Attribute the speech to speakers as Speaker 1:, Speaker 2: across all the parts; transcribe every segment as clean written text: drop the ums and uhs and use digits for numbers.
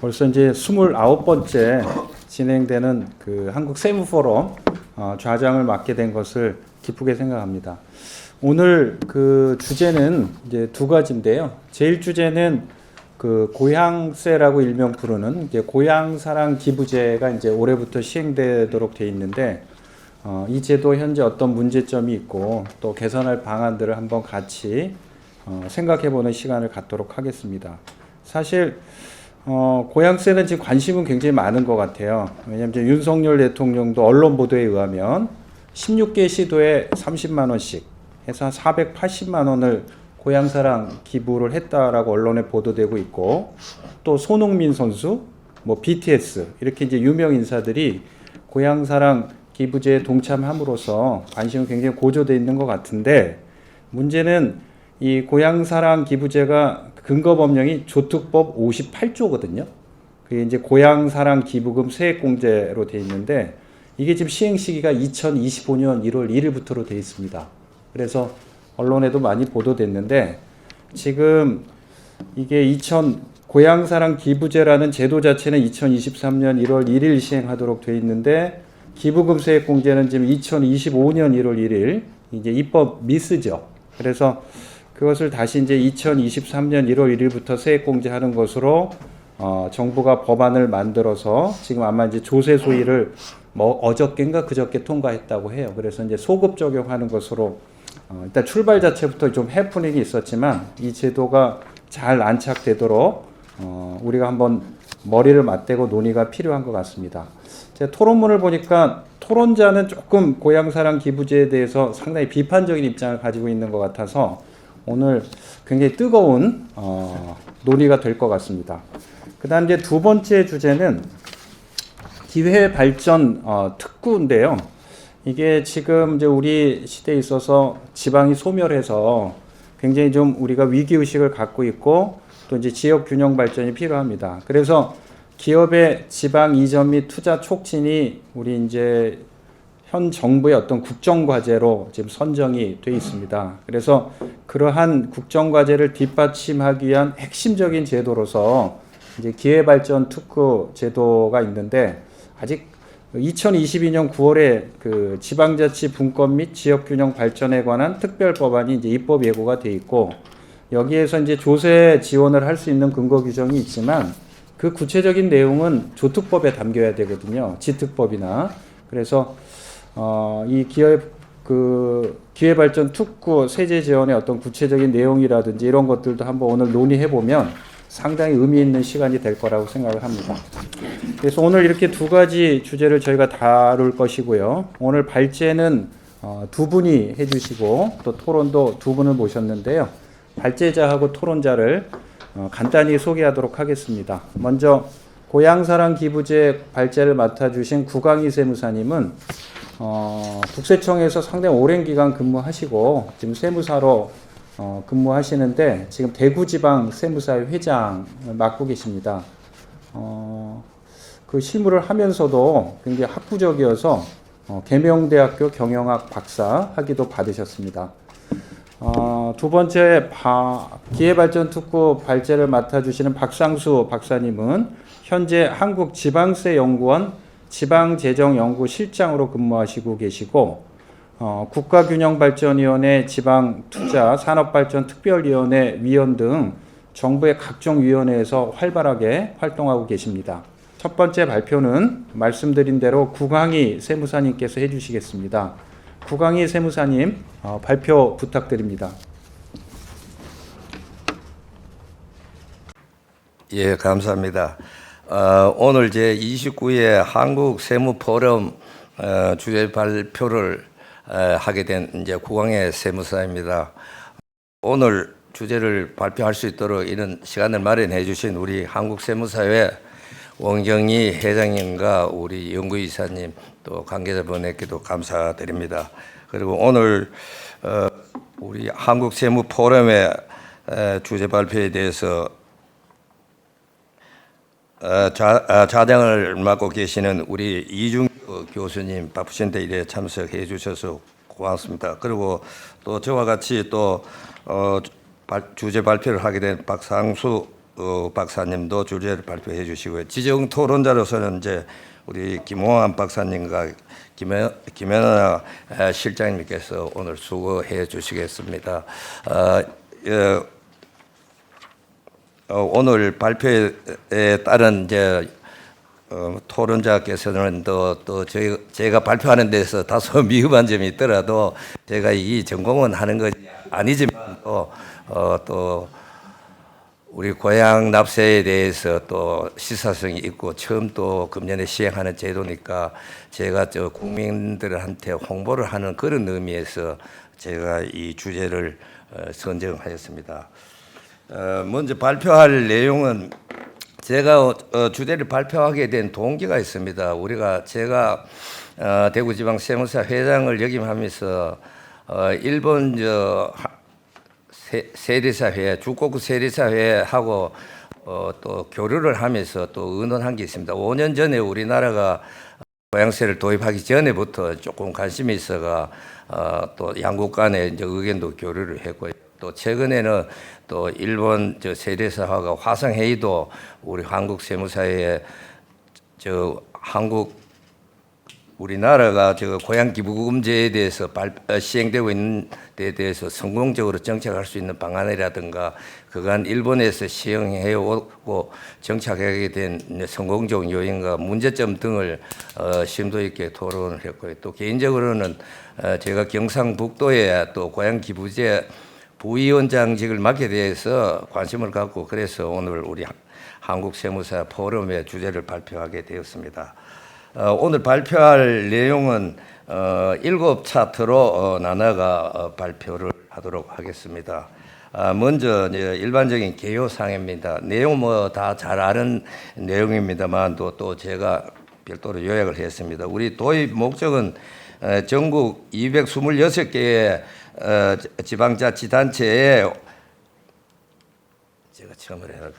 Speaker 1: 벌써 이제 29번째 진행되는 그 한국 세무 포럼 좌장을 맡게 된 것을 기쁘게 생각합니다. 오늘 그 주제는 이제 두 가지인데요. 제일 주제는 그 고향세라고 일명 부르는 이제 고향사랑 기부제가 이제 올해부터 시행되도록 돼 있는데 이 제도 현재 어떤 문제점이 있고 또 개선할 방안들을 한번 같이 생각해보는 시간을 갖도록 하겠습니다. 사실 고향세는 지금 관심은 굉장히 많은 것 같아요. 왜냐하면 윤석열 대통령도 언론 보도에 의하면 16개 시도에 30만 원씩 해서 한 480만 원을 고향사랑 기부를 했다라고 언론에 보도되고 있고, 또 손흥민 선수, 뭐 BTS 이렇게 이제 유명 인사들이 고향사랑 기부제에 동참함으로써 관심이 굉장히 고조되어 있는 것 같은데, 문제는 이 고향사랑 기부제가 근거 법령이 조특법 58조거든요. 그게 이제 고향사랑 기부금 세액공제로 되어 있는데, 이게 지금 시행 시기가 2025년 1월 1일부터로 되어 있습니다. 그래서 언론에도 많이 보도됐는데, 지금 이게 고향사랑 기부제라는 제도 자체는 2023년 1월 1일 시행하도록 되어 있는데, 기부금 세액공제는 지금 2025년 1월 1일 이제 입법 미스죠. 그래서 그것을 다시 이제 2023년 1월 1일부터 세액공제하는 것으로 정부가 법안을 만들어서 지금 아마 이제 조세 소위를 뭐 어저께인가 그저께 통과했다고 해요. 그래서 이제 소급 적용하는 것으로 일단 출발 자체부터 좀 해프닝이 있었지만 이 제도가 잘 안착되도록 우리가 한번 머리를 맞대고 논의가 필요한 것 같습니다. 제가 토론문을 보니까 토론자는 조금 고향사랑 기부제에 대해서 상당히 비판적인 입장을 가지고 있는 것 같아서 오늘 굉장히 뜨거운 논의가 될 것 같습니다. 그 다음 이제 두 번째 주제는 기회발전 특구인데요. 이게 지금 이제 우리 시대에 있어서 지방이 소멸해서 굉장히 좀 우리가 위기의식을 갖고 있고 또 이제 지역 균형 발전이 필요합니다. 그래서 기업의 지방 이전 및 투자 촉진이 우리 이제 현 정부의 어떤 국정과제로 지금 선정이 돼 있습니다. 그래서 그러한 국정과제를 뒷받침하기 위한 핵심적인 제도로서 이제 기회발전 특구 제도가 있는데, 아직 2022년 9월에 그 지방자치 분권 및 지역균형 발전에 관한 특별법안이 이제 입법 예고가 돼 있고, 여기에서 이제 조세 지원을 할 수 있는 근거 규정이 있지만 그 구체적인 내용은 조특법에 담겨야 되거든요. 지특법이나. 그래서 이 기회발전 특구 세제 지원의 어떤 구체적인 내용이라든지 이런 것들도 한번 오늘 논의해 보면 상당히 의미 있는 시간이 될 거라고 생각을 합니다. 그래서 오늘 이렇게 두 가지 주제를 저희가 다룰 것이고요. 오늘 발제는 두 분이 해주시고 또 토론도 두 분을 모셨는데요. 발제자하고 토론자를 간단히 소개하도록 하겠습니다. 먼저 고향사랑 기부제 발제를 맡아주신 구강희 세무사님은 국세청에서 상당히 오랜 기간 근무하시고 지금 세무사로 근무하시는데 지금 대구지방 세무사회 회장을 맡고 계십니다. 그 실무를 하면서도 굉장히 학구적이어서 계명대학교 경영학 박사 학위도 받으셨습니다. 두 번째 기회발전 특구 발제를 맡아주시는 박상수 박사님은 현재 한국지방세연구원 지방재정연구실장으로 근무하시고 계시고, 국가균형발전위원회 지방투자산업발전특별위원회 위원 등 정부의 각종 위원회에서 활발하게 활동하고 계십니다. 첫 번째 발표는 말씀드린 대로 구강희 세무사님께서 해주시겠습니다. 구강희 세무사님 발표 부탁드립니다.
Speaker 2: 예, 감사합니다. 오늘 제 29회 한국 세무 포럼 주제 발표를 하게 된 이제 구강희 세무사입니다. 오늘 주제를 발표할 수 있도록 이런 시간을 마련해 주신 우리 한국세무사회 원경희 회장님과 우리 연구이사님 또 관계자분에게도 감사드립니다. 그리고 오늘 우리 한국세무 포럼의 주제 발표에 대해서 자장을 맡고 계시는 우리 이중규 교수님 바쁘신데 이래 참석해 주셔서 고맙습니다. 그리고 또 저와 같이 또 주제 발표를 하게 된 박상수 박사님도 주제를 발표해 주시고요. 지정 토론자로서는 이제 우리 김홍환 박사님과 김연아 실장님께서 오늘 수고해 주시겠습니다. 오늘 발표에 따른 이제 토론자께서는 또 제가 발표하는 데서 다소 미흡한 점이 있더라도 제가 이 전공은 하는 것이 아니지만 또 우리 고향 납세에 대해서 또 시사성이 있고 처음 또 금년에 시행하는 제도니까 제가 국민들한테 홍보를 하는 그런 의미에서 제가 이 주제를 선정하였습니다. 먼저 발표할 내용은 제가 주제를 발표하게 된 동기가 있습니다. 제가 대구지방세무사 회장을 역임하면서 일본 세리사회, 주국구 세리사회하고 또 교류를 하면서 또 의논한 게 있습니다. 5년 전에 우리나라가 고양세를 도입하기 전에부터 조금 관심이 있어가 또 양국 간에 이제 의견도 교류를 했고요. 또 최근에는 또 일본 세리사회가 화상 회의도 우리 한국 세무사에 우리나라가 고향 기부금제에 대해서 시행되고 있는 데 대해서 성공적으로 정착할 수 있는 방안이라든가 그간 일본에서 시행해 오고 정착하게 된 성공적 요인과 문제점 등을 심도 있게 토론을 했고요. 또 개인적으로는 제가 경상북도에 또 고향 기부제 부위원장직을 맡게 돼서 관심을 갖고 그래서 오늘 우리 한국세무사 포럼의 주제를 발표하게 되었습니다. 오늘 발표할 내용은 7차트로 나눠가 발표를 하도록 하겠습니다. 먼저 일반적인 개요사항입니다. 내용 다 잘 아는 내용입니다만 또 제가 별도로 요약을 했습니다. 우리 도입 목적은 전국 226개의 지방자치단체에 제가 처음으로 해야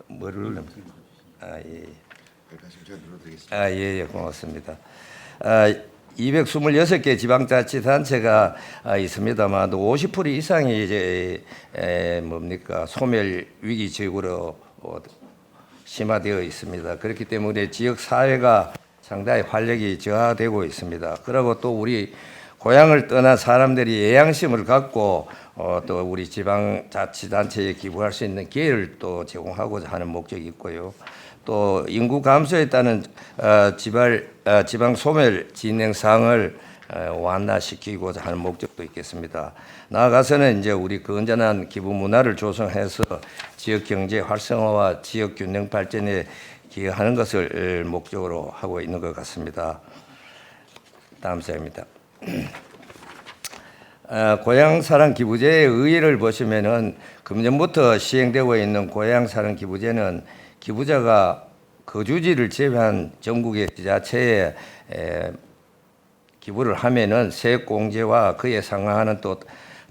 Speaker 2: 뭐를 누르면 예, 고맙습니다. 226개 지방자치단체가 있습니다만 50% 이상이 이제 소멸 위기 지역으로 심화되어 있습니다. 그렇기 때문에 지역 사회가 상당히 활력이 저하되고 있습니다. 그리고 또 우리 고향을 떠난 사람들이 애양심을 갖고 또 우리 지방자치단체에 기부할 수 있는 기회를 또 제공하고자 하는 목적이 있고요. 또 인구 감소에 따른 지방 소멸 진행 사항을 완화시키고자 하는 목적도 있겠습니다. 나아가서는 이제 우리 건전한 기부 문화를 조성해서 지역 경제 활성화와 지역 균형 발전에 기여하는 것을 목적으로 하고 있는 것 같습니다. 다음 슬라이드입니다. 고향사랑 기부제의 의의를 보시면은 금년부터 시행되고 있는 고향사랑 기부제는 기부자가 거주지를 제외한 전국의 지자체에 기부를 하면은 세액공제와 그에 상응하는 또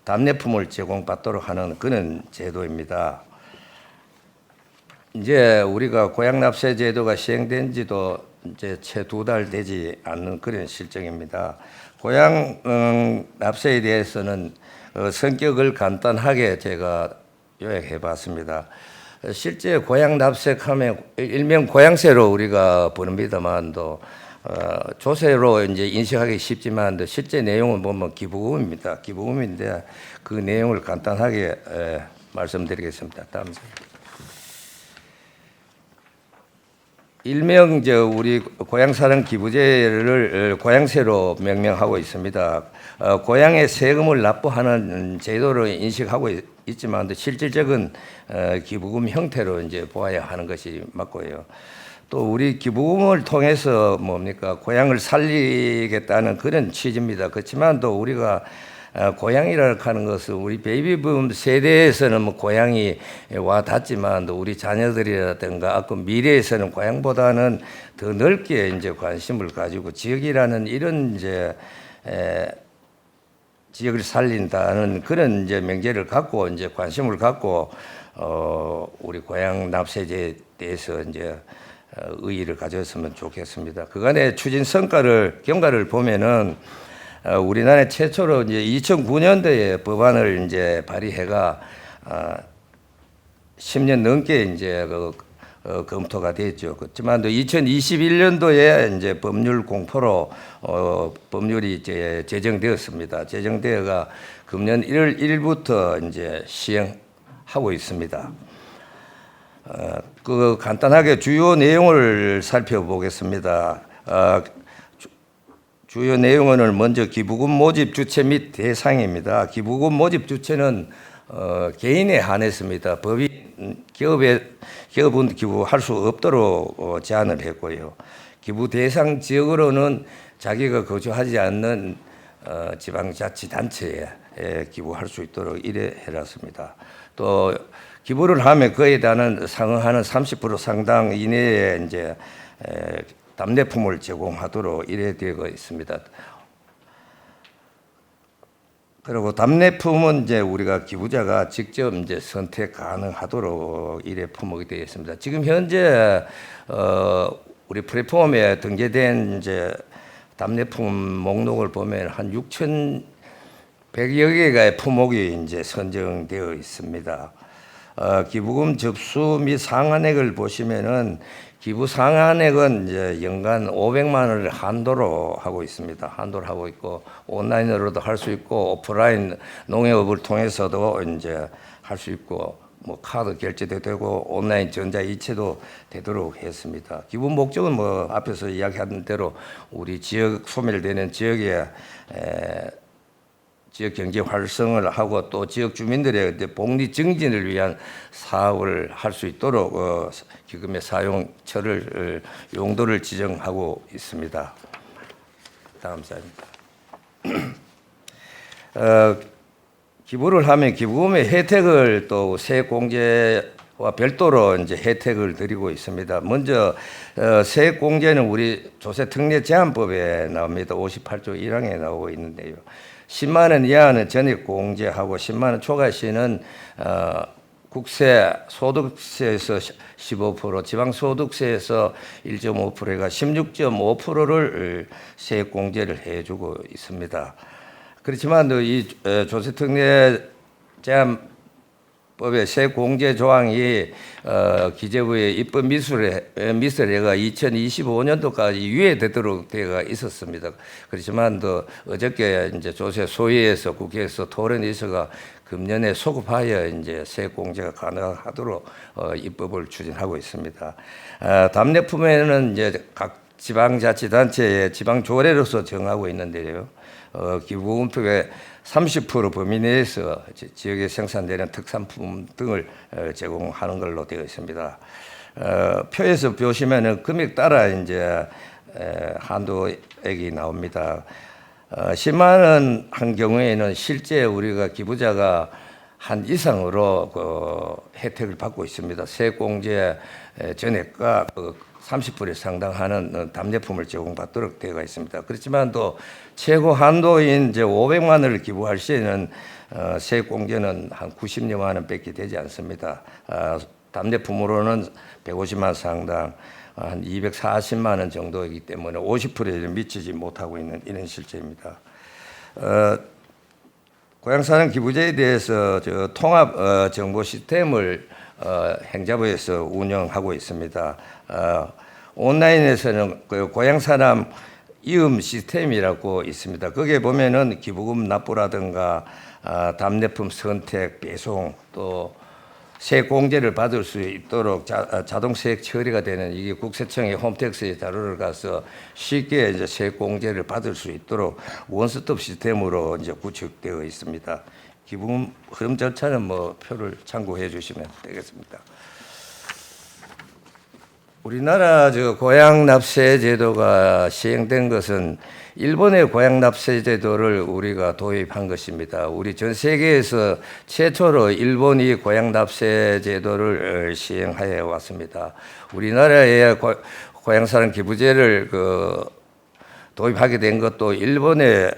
Speaker 2: 답례품을 제공받도록 하는 그런 제도입니다. 이제 우리가 고향납세 제도가 시행된 지도 이제 채 2달 되지 않는 그런 실정입니다. 고향 납세에 대해서는 성격을 간단하게 제가 요약해 봤습니다. 실제 고향 납세하면 일명 고향세로 우리가 부릅니다만도 조세로 이제 인식하기 쉽지만 실제 내용은 보면 기부금입니다. 기부금인데 그 내용을 간단하게 말씀드리겠습니다. 다음 슬라이드. 일명 우리 고향사랑 기부제를 고향세로 명명하고 있습니다. 고향에 세금을 납부하는 제도로 인식하고 있지만 실질적인 기부금 형태로 이제 보아야 하는 것이 맞고요. 또 우리 기부금을 통해서 고향을 살리겠다는 그런 취지입니다. 그렇지만 또 우리가 고향이라고 하는 것은 우리 베이비붐 세대에서는 고향이 와 닿지만 또 우리 자녀들이라든가 미래에서는 고향보다는 더 넓게 이제 관심을 가지고 지역이라는 이런 이제 지역을 살린다는 그런 이제 명제를 갖고 이제 관심을 갖고 우리 고향 납세제에 대해서 이제 의의를 가졌으면 좋겠습니다. 그간의 추진 경과를 보면은 우리나라 최초로 이제 2009년도에 법안을 이제 발의해가 10년 넘게 이제 검토가 됐죠. 그렇지만 2021년도에 이제 법률 공포로 법률이 이제 제정되었습니다. 제정되어가 금년 1월 1일부터 이제 시행하고 있습니다. 간단하게 주요 내용을 살펴보겠습니다. 주요 내용은 먼저 기부금 모집 주체 및 대상입니다. 기부금 모집 주체는 개인에 한했습니다. 법이 기업은 기부할 수 없도록 제한을 했고요. 기부 대상 지역으로는 자기가 거주하지 않는 지방자치단체에 기부할 수 있도록 이래 해놨습니다. 또 기부를 하면 그에 상응하는 30% 상당 이내에 이제 답례품을 제공하도록 이래 되어 있습니다. 그리고 답례품은 이제 우리가 기부자가 직접 이제 선택 가능하도록 이래 품목이 되어 있습니다. 지금 현재 우리 플랫폼에 등재된 이제 답례품 목록을 보면 한 6,100여 개의 품목이 이제 선정되어 있습니다. 기부금 접수 및 상한액을 보시면은 기부 상한액은 이제 연간 500만 원을 한도로 하고 있습니다. 한도로 하고 있고 온라인으로도 할 수 있고 오프라인 농협을 통해서도 이제 할 수 있고 뭐 카드 결제도 되고 온라인 전자이체도 되도록 했습니다. 기부 목적은 뭐 앞에서 이야기한 대로 우리 지역 소멸되는 지역에 지역 경제 활성을 하고 또 지역 주민들의 복리 증진을 위한 사업을 할 수 있도록 기금의 사용처를 용도를 지정하고 있습니다. 다음 사입니다. 기부를 하면 기부금의 혜택을 또 세액공제와 별도로 이제 혜택을 드리고 있습니다. 먼저 세액공제는 우리 조세특례제한법에 나옵니다. 58조 1항에 나오고 있는데요. 10만 원 이하는 전액 공제하고 10만 원 초과 시는 국세 소득세에서 15%, 지방소득세에서 1.5%가 16.5%를 세액 공제를 해주고 있습니다. 그렇지만 이 조세특례 제한법의 세액 공제 조항이 기재부의 입법 미술회가 2025년도까지 유예되도록 되어 있었습니다. 그렇지만 어저께 이제 조세 소위에서 국회에서 토론이 있어가 금년에 소급하여 이제 세액 공제가 가능하도록 입법을 추진하고 있습니다. 답례품에는 이제 각 지방자치단체의 지방조례로서 정하고 있는데요. 기부금폭의 30% 범위 내에서 지역에 생산되는 특산품 등을 제공하는 걸로 되어 있습니다. 표에서 보시면은 금액 따라 이제 한도액이 나옵니다. 10만 원 한 경우에는 실제 우리가 기부자가 한 이상으로 혜택을 받고 있습니다. 세액공제 전액과 30%에 상당하는 답례품을 제공받도록 되어 있습니다. 그렇지만 또 최고 한도인 이제 500만 원을 기부할 시에는 세액공제는 한 90여만 원밖에 되지 않습니다. 답례품으로는 150만 원 상당 한 240만 원 정도이기 때문에 50%에 미치지 못하고 있는 이런 실제입니다. 고향사는 기부제에 대해서 통합 정보 시스템을 행자부에서 운영하고 있습니다. 온라인에서는 그 고향사람 이음 시스템이라고 있습니다. 거기에 보면은 기부금 납부라든가 답례품 선택, 배송 또 세액 공제를 받을 수 있도록 자동 세액 처리가 되는 이게 국세청의 홈택스의 자료를 가서 쉽게 이제 세액 공제를 받을 수 있도록 원스톱 시스템으로 이제 구축되어 있습니다. 기부금 흐름 절차는 뭐 표를 참고해 주시면 되겠습니다. 우리나라 고향 납세 제도가 시행된 것은 일본의 고향 납세 제도를 우리가 도입한 것입니다. 우리 전 세계에서 최초로 일본이 고향 납세 제도를 시행하여 왔습니다. 우리나라의 고향사랑 기부제를 도입하게 된 것도 일본의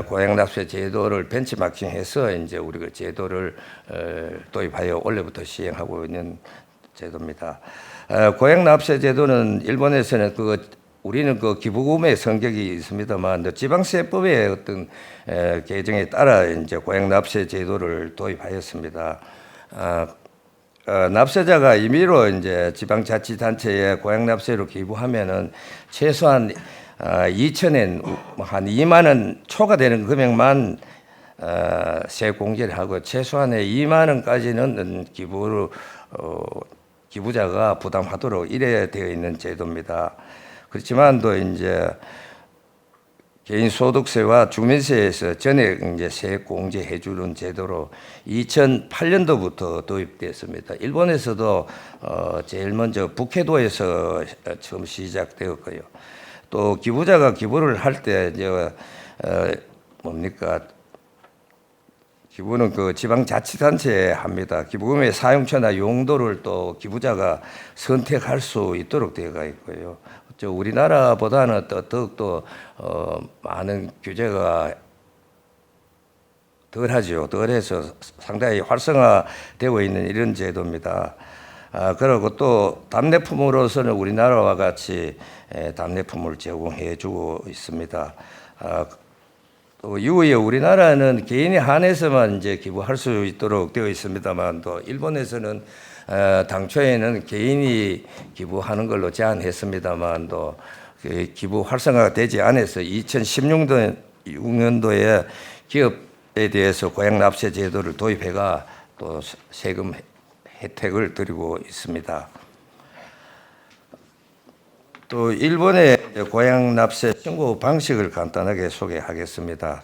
Speaker 2: 고향 납세 제도를 벤치마킹해서 이제 우리가 제도를 도입하여 올해부터 시행하고 있는 제도입니다. 고향 납세 제도는 일본에서는 우리는 기부금의 성격이 있습니다만 지방세법의 어떤 개정에 따라 이제 고향 납세 제도를 도입하였습니다. 납세자가 임의로 이제 지방자치단체에 고향 납세로 기부하면은 최소한 2천엔 한 2만 원 초과되는 금액만 세액 공제를 하고 최소한의 2만 원까지는 기부를 기부자가 부담하도록 이래 되어 있는 제도입니다. 그렇지만 또 이제 개인소득세와 주민세에서 전액 이제 세액 공제해 주는 제도로 2008년도부터 도입됐습니다. 일본에서도 제일 먼저 북해도에서 처음 시작되었고요. 또 기부자가 기부를 할 때 이제 뭡니까? 기부는 그 지방자치단체에 합니다. 기부금의 사용처나 용도를 또 기부자가 선택할 수 있도록 되어 있고요. 우리나라보다는 또 더욱더 많은 규제가 덜하죠. 덜해서 상당히 활성화되고 있는 이런 제도입니다. 그리고 또 답례품으로서는 우리나라와 같이 답례품을 제공해주고 있습니다. 또 이후에 우리나라는 개인이 한해서만 이제 기부할 수 있도록 되어 있습니다만 또 일본에서는 당초에는 개인이 기부하는 걸로 제한했습니다만 또 기부 활성화가 되지 않아서 2016년도에 기업에 대해서 고향 납세 제도를 도입해가 또 세금 혜택을 드리고 있습니다. 또 일본의 고향 납세 신고 방식을 간단하게 소개하겠습니다.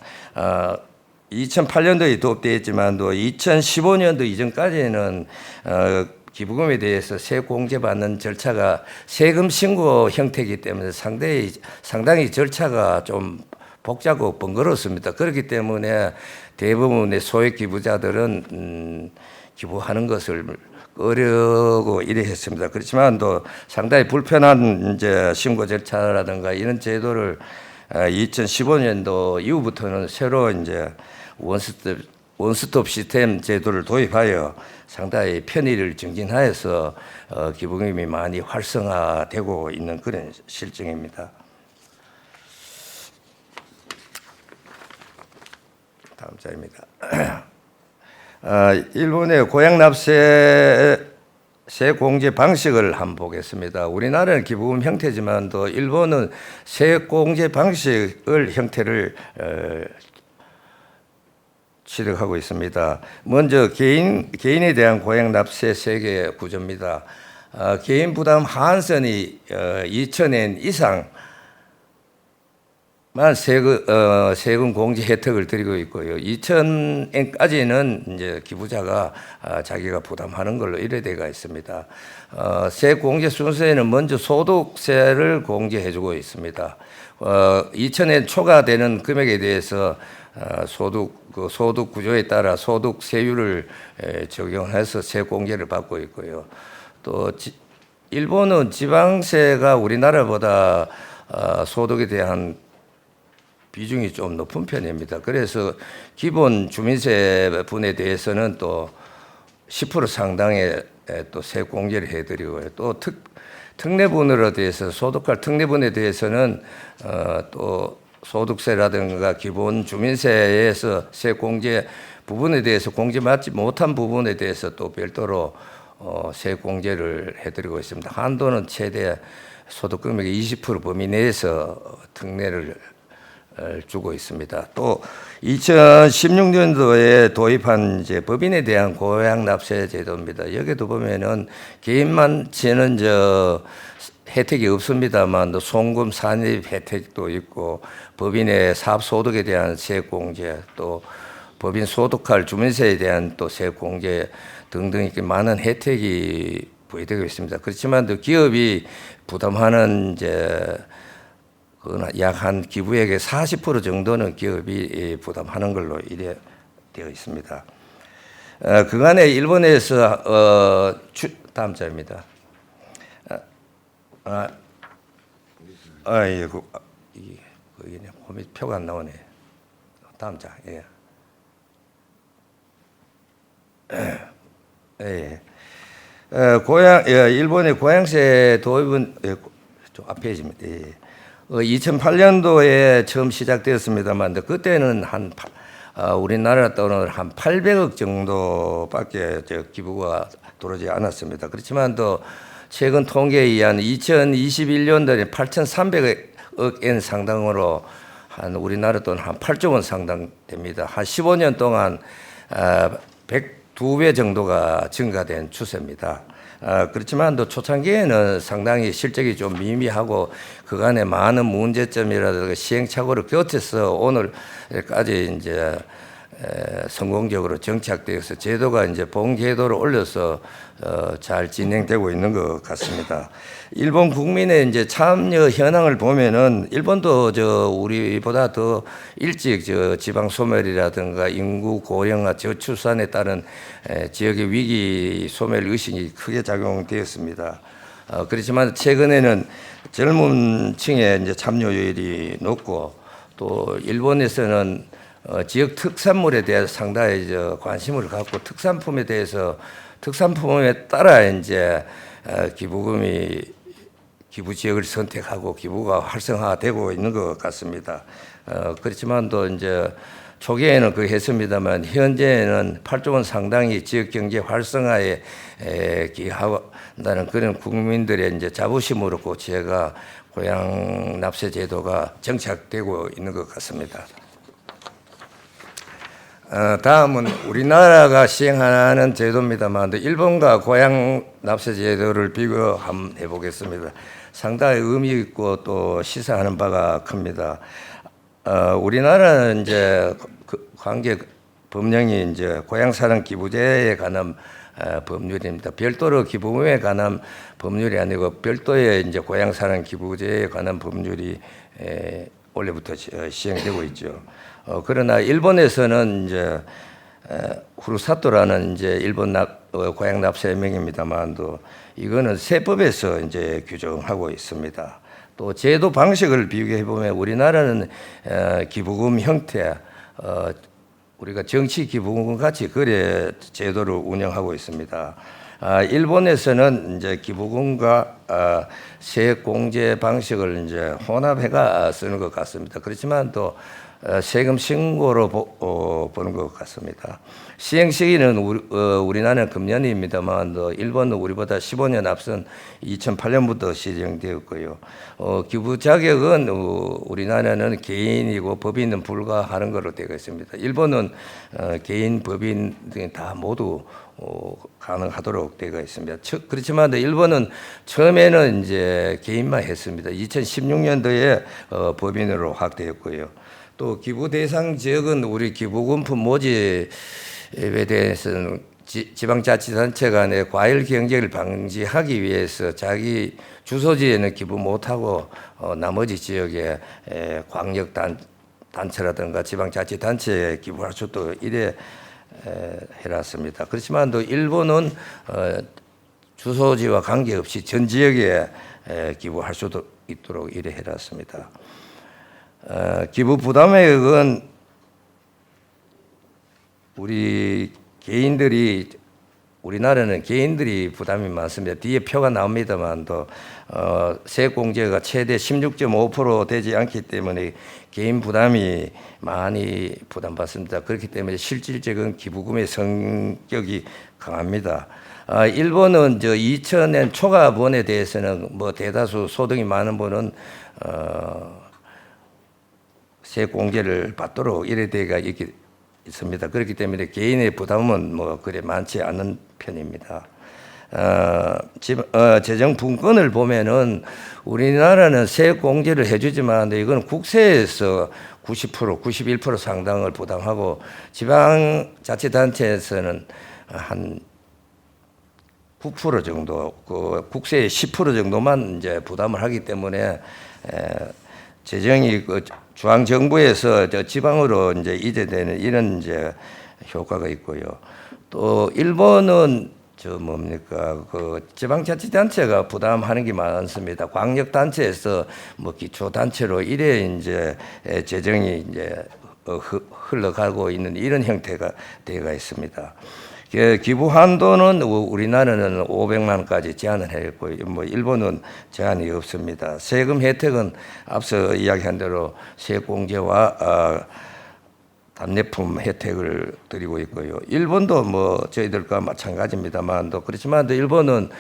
Speaker 2: 2008년도에 도입되었지만 또 2015년도 이전까지는 기부금에 대해서 세액 공제받는 절차가 세금 신고 형태이기 때문에 상당히 절차가 좀 복잡하고 번거롭습니다. 그렇기 때문에 대부분의 소액 기부자들은 기부하는 것을 어려고 이래 했습니다. 그렇지만 또 상당히 불편한 이제 신고 절차라든가 이런 제도를 2015년도 이후부터는 새로 이제 원스톱 시스템 제도를 도입하여 상당히 편의를 증진하여서 기부금이 많이 활성화되고 있는 그런 실정입니다. 다음 자입니다. 일본의 고향 납세 세액 공제 방식을 한번 보겠습니다. 우리나라는 기부금 형태지만 또 일본은 세액 공제 방식을 형태를 취득하고 있습니다. 먼저 개인에 대한 고향 납세 세액의 구조입니다. 개인 부담 하한선이 2,000엔 이상 만 세금 공제 혜택을 드리고 있고요. 2,000엔까지는 이제 기부자가 자기가 부담하는 걸로 이래 되어 있습니다. 세액 공제 순서에는 먼저 소득세를 공제해주고 있습니다. 2,000엔 초과되는 금액에 대해서 소득 구조에 따라 소득 세율을 적용해서 세액 공제를 받고 있고요. 또 일본은 지방세가 우리나라보다 소득에 대한 비중이 좀 높은 편입니다. 그래서 기본 주민세 분에 대해서는 또 10% 상당의 또 세액 공제를 해드리고요. 또 특례분으로 대해서 소득할 특례분에 대해서는 또 소득세라든가 기본 주민세에서 세액 공제 부분에 대해서 공제받지 못한 부분에 대해서 또 별도로 세액 공제를 해드리고 있습니다. 한도는 최대 소득금액의 20% 범위 내에서 특례를 주고 있습니다. 또 2016년도에 도입한 이제 법인에 대한 고향 납세 제도입니다. 여기도 보면은 개인만 지는 혜택이 없습니다만 또 송금 산입 혜택도 있고 법인의 사업 소득에 대한 세액 공제 또 법인 소득할 주민세에 대한 또 세액 공제 등등 이렇게 많은 혜택이 부여되고 있습니다. 그렇지만 또 기업이 부담하는 이제 약 한 기부액의 40% 정도는 기업이 부담하는 걸로 이래 되어 있습니다. 그간에 일본에서 다음 자입니다. 예, 이게 표가 안 나오네. 다음 자, 예. 예. 일본의 고향세 도입은 좀 앞에집니다. 예. 2008년도에 처음 시작되었습니다만 그때는 우리나라 돈으로 한 800억 정도밖에 기부가 들어오지 않았습니다. 그렇지만 또 최근 통계에 의한 2021년도에 8,300억 엔 상당으로 한 우리나라 돈 한 8조 원 상당 됩니다. 한 15년 동안 102배 정도가 증가된 추세입니다. 그렇지만 또 초창기에는 상당히 실적이 좀 미미하고 그간의 많은 문제점이라든가 시행착오를 거쳐서 오늘까지 이제 성공적으로 정착되어서 제도가 이제 본 궤도를 올려서 잘 진행되고 있는 것 같습니다. 일본 국민의 이제 참여 현황을 보면은 일본도 우리보다 더 일찍 지방 소멸이라든가 인구 고령화 저출산에 따른 지역의 위기 소멸 의식이 크게 작용되었습니다. 그렇지만 최근에는 젊은 층의 이제 참여율이 높고 또 일본에서는 지역 특산물에 대해서 상당히 관심을 갖고 특산품에 대해서 특산품에 따라 이제 기부 지역을 선택하고 기부가 활성화되고 있는 것 같습니다. 그렇지만 또 이제 초기에는 그렇게 했습니다만 현재는 8조 원 상당히 지역 경제 활성화에 기여한다는 그런 국민들의 이제 자부심으로 제가 고향 납세 제도가 정착되고 있는 것 같습니다. 다음은 우리나라가 시행하는 제도입니다만 일본과 고향 납세 제도를 비교 한번 해보겠습니다. 상당히 의미 있고 또 시사하는 바가 큽니다. 우리나라는 이제 관계 법령이 이제 고향사랑 기부제에 관한 법률입니다. 별도로 기부금에 관한 법률이 아니고 별도의 이제 고향사랑 기부제에 관한 법률이 원래부터 시행되고 있죠. 그러나 일본에서는 이제 후루사토라는 이제 일본 고향 납세명입니다만도 이거는 세법에서 이제 규정하고 있습니다. 또 제도 방식을 비교해 보면 우리나라는 기부금 형태, 우리가 정치 기부금 같이 거래 제도를 운영하고 있습니다. 일본에서는 이제 기부금과 세액 공제 방식을 이제 혼합해가 쓰는 것 같습니다. 그렇지만 또 세금 신고로 보는 것 같습니다. 시행 시기는 우리나라는 금년입니다만 일본은 우리보다 15년 앞선 2008년부터 시행되었고요. 기부 자격은 우리나라는 개인이고 법인은 불가하는 것으로 되어 있습니다. 일본은 개인, 법인 등이 다 모두 가능하도록 되어 있습니다. 그렇지만 일본은 처음에는 이제 개인만 했습니다. 2016년도에 법인으로 확대했고요. 또 기부 대상 지역은 우리 기부금품 모집에 대해서는 지방자치단체 간의 과열 경쟁을 방지하기 위해서 자기 주소지에는 기부 못하고 나머지 지역에 광역단체라든가 지방자치단체에 기부할 수도 이래 해놨습니다. 그렇지만 또 일본은 주소지와 관계없이 전 지역에 기부할 수도 있도록 이래 해놨습니다. 기부 부담액은 우리나라는 개인들이 부담이 많습니다. 뒤에 표가 나옵니다만도 세액 공제가 최대 16.5% 되지 않기 때문에 개인 부담이 많이 부담받습니다. 그렇기 때문에 실질적인 기부금의 성격이 강합니다. 일본은 2000년 초과분에 대해서는 대다수 소득이 많은 분은 세액 공제를 받도록 이래 되어 있습니다. 그렇기 때문에 개인의 부담은 그래 많지 않은 편입니다. 재정 분권을 보면은 우리나라는 세액 공제를 해주지만 이건 국세에서 90%, 91% 상당을 부담하고 지방자치단체에서는 한 9% 정도, 국세의 10% 정도만 이제 부담을 하기 때문에 재정이 중앙 정부에서 지방으로 이제 이제되는 이런 이제 효과가 있고요. 또 일본은 지방자치단체가 부담하는 게 많습니다. 광역단체에서 기초단체로 이래 이제 재정이 이제 흘러가고 있는 이런 형태가 되어 있습니다. 기부 한도는 우리나라는 500만 원까지 제한을 했고 일본은 제한이 없습니다. 세금 혜택은 앞서 이야기한 대로 세액 공제와 답례품 혜택을 드리고 있고요. 일본도 뭐 저희들과 마찬가지입니다만 또 그렇지만 또 일본은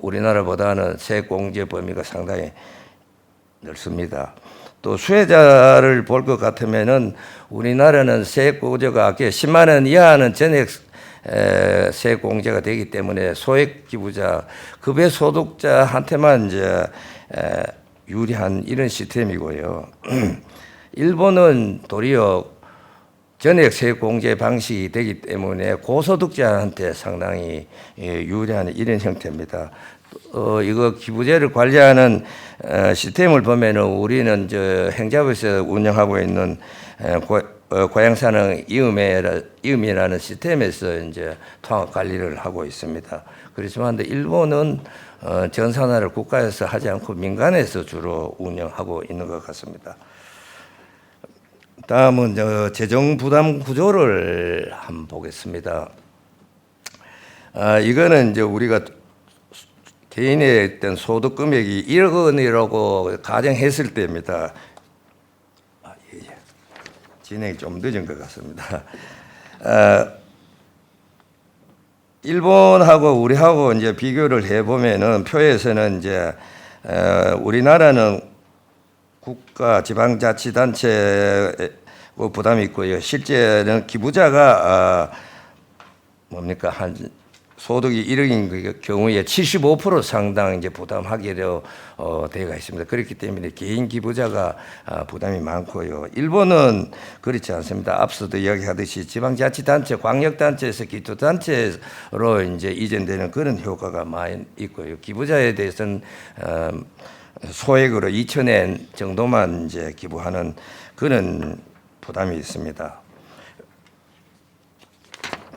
Speaker 2: 우리나라보다는 세액공제 범위가 상당히 넓습니다. 또 수혜자를 볼 것 같으면은 우리나라는 세액공제가 10만 원 이하는 전액 세액공제가 되기 때문에 소액 기부자, 급여 소득자한테만 이제 유리한 이런 시스템이고요. 일본은 도리어 전액 세액공제 방식이 되기 때문에 고소득자한테 상당히 유리한 이런 형태입니다. 이거 기부제를 관리하는 시스템을 보면은 우리는 저 행자부에서 운영하고 있는 고향사는 이음이라는 시스템에서 이제 통합 관리를 하고 있습니다. 그렇지만 일본은 전산화를 국가에서 하지 않고 민간에서 주로 운영하고 있는 것 같습니다. 다음은 재정 부담 구조를 한번 보겠습니다. 이거는 이제 우리가 개인의 어떤 소득 금액이 1억 원이라고 가정했을 때입니다. 진행이 좀 늦은 것 같습니다. 일본하고 우리하고 이제 비교를 해보면은 표에서는 이제 우리나라는 국가 지방자치단체 부담이 있고요. 실제는 기부자가 뭡니까 한 소득이 1억인 경우에 75% 상당 이제 부담하게 되어 있습니다. 그렇기 때문에 개인 기부자가 부담이 많고요. 일본은 그렇지 않습니다. 앞서도 이야기하듯이 지방자치단체, 광역단체에서 기초단체로 이제 이전되는 그런 효과가 많이 있고요. 기부자에 대해서는 소액으로 2,000엔 정도만 이제 기부하는 그런 부담이 있습니다.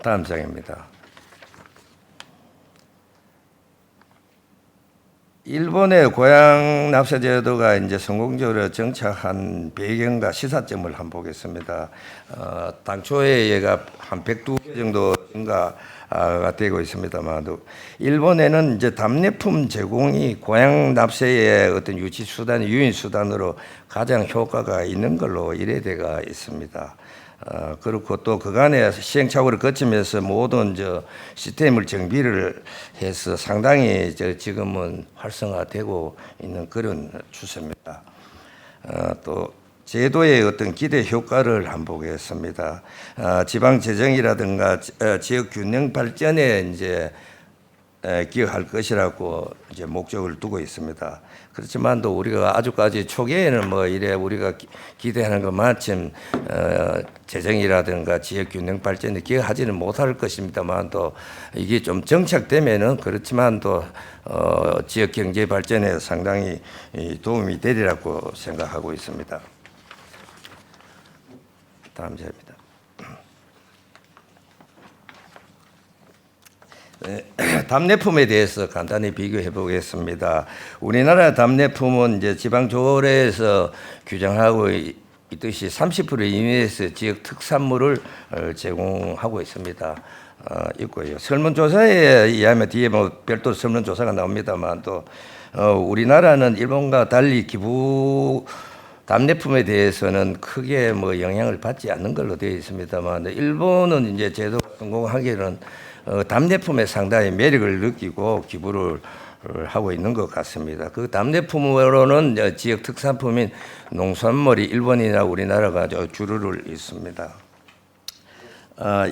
Speaker 2: 다음 장입니다. 일본의 고향 납세 제도가 이제 성공적으로 정착한 배경과 시사점을 한번 보겠습니다. 당초에 얘가 한 102개 정도 증가가 되고 있습니다만, 일본에는 이제 답례품 제공이 고향 납세의 어떤 유치 수단, 유인 수단으로 가장 효과가 있는 걸로 이래되가 있습니다. 그렇고 또 그간에 시행착오를 거치면서 모든 시스템을 정비를 해서 상당히 지금은 활성화되고 있는 그런 추세입니다. 또 제도의 어떤 기대 효과를 한번 보겠습니다. 지방 재정이라든가 지역 균형 발전에 이제 기여할 것이라고 이제 목적을 두고 있습니다. 그렇지만도 우리가 아주까지 초기에는 뭐 이래 우리가 기대하는 것만큼 재정이라든가 지역 균형 발전에 기여하지는 못할 것입니다만 또 이게 좀 정착되면은 그렇지만 또 지역 경제 발전에 상당히 도움이 되리라고 생각하고 있습니다. 다음 자입니다. 답례품에 대해서 간단히 비교해 보겠습니다. 우리나라 답례품은 이제 지방조례에서 규정하고 있듯이 30% 이내에서 지역 특산물을 제공하고 있고요. 설문조사에 의하면 뒤에 뭐 별도 설문조사가 나옵니다만 또 우리나라는 일본과 달리 기부 답례품에 대해서는 크게 뭐 영향을 받지 않는 걸로 되어 있습니다만 일본은 이제 제도가 성공하기는 답례품에 상당히 매력을 느끼고 기부를 하고 있는 것 같습니다. 그 답례품으로는 지역 특산품인 농산물이 일본이나 우리나라가 주류를 있습니다.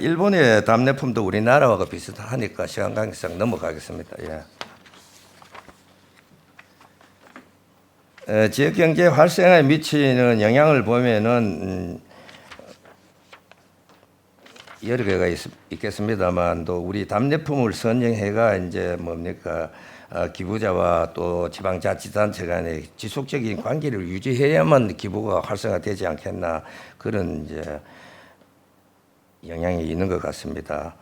Speaker 2: 일본의 답례품도 우리나라와 비슷하니까 시간 관계상 넘어가겠습니다. 지역 경제 활성화에 미치는 영향을 보면은 여러 개가 있겠습니다만 또 우리 답례품을 선정해가 이제 뭡니까 기부자와 또 지방자치단체 간의 지속적인 관계를 유지해야만 기부가 활성화되지 않겠나 그런 이제 영향이 있는 것 같습니다.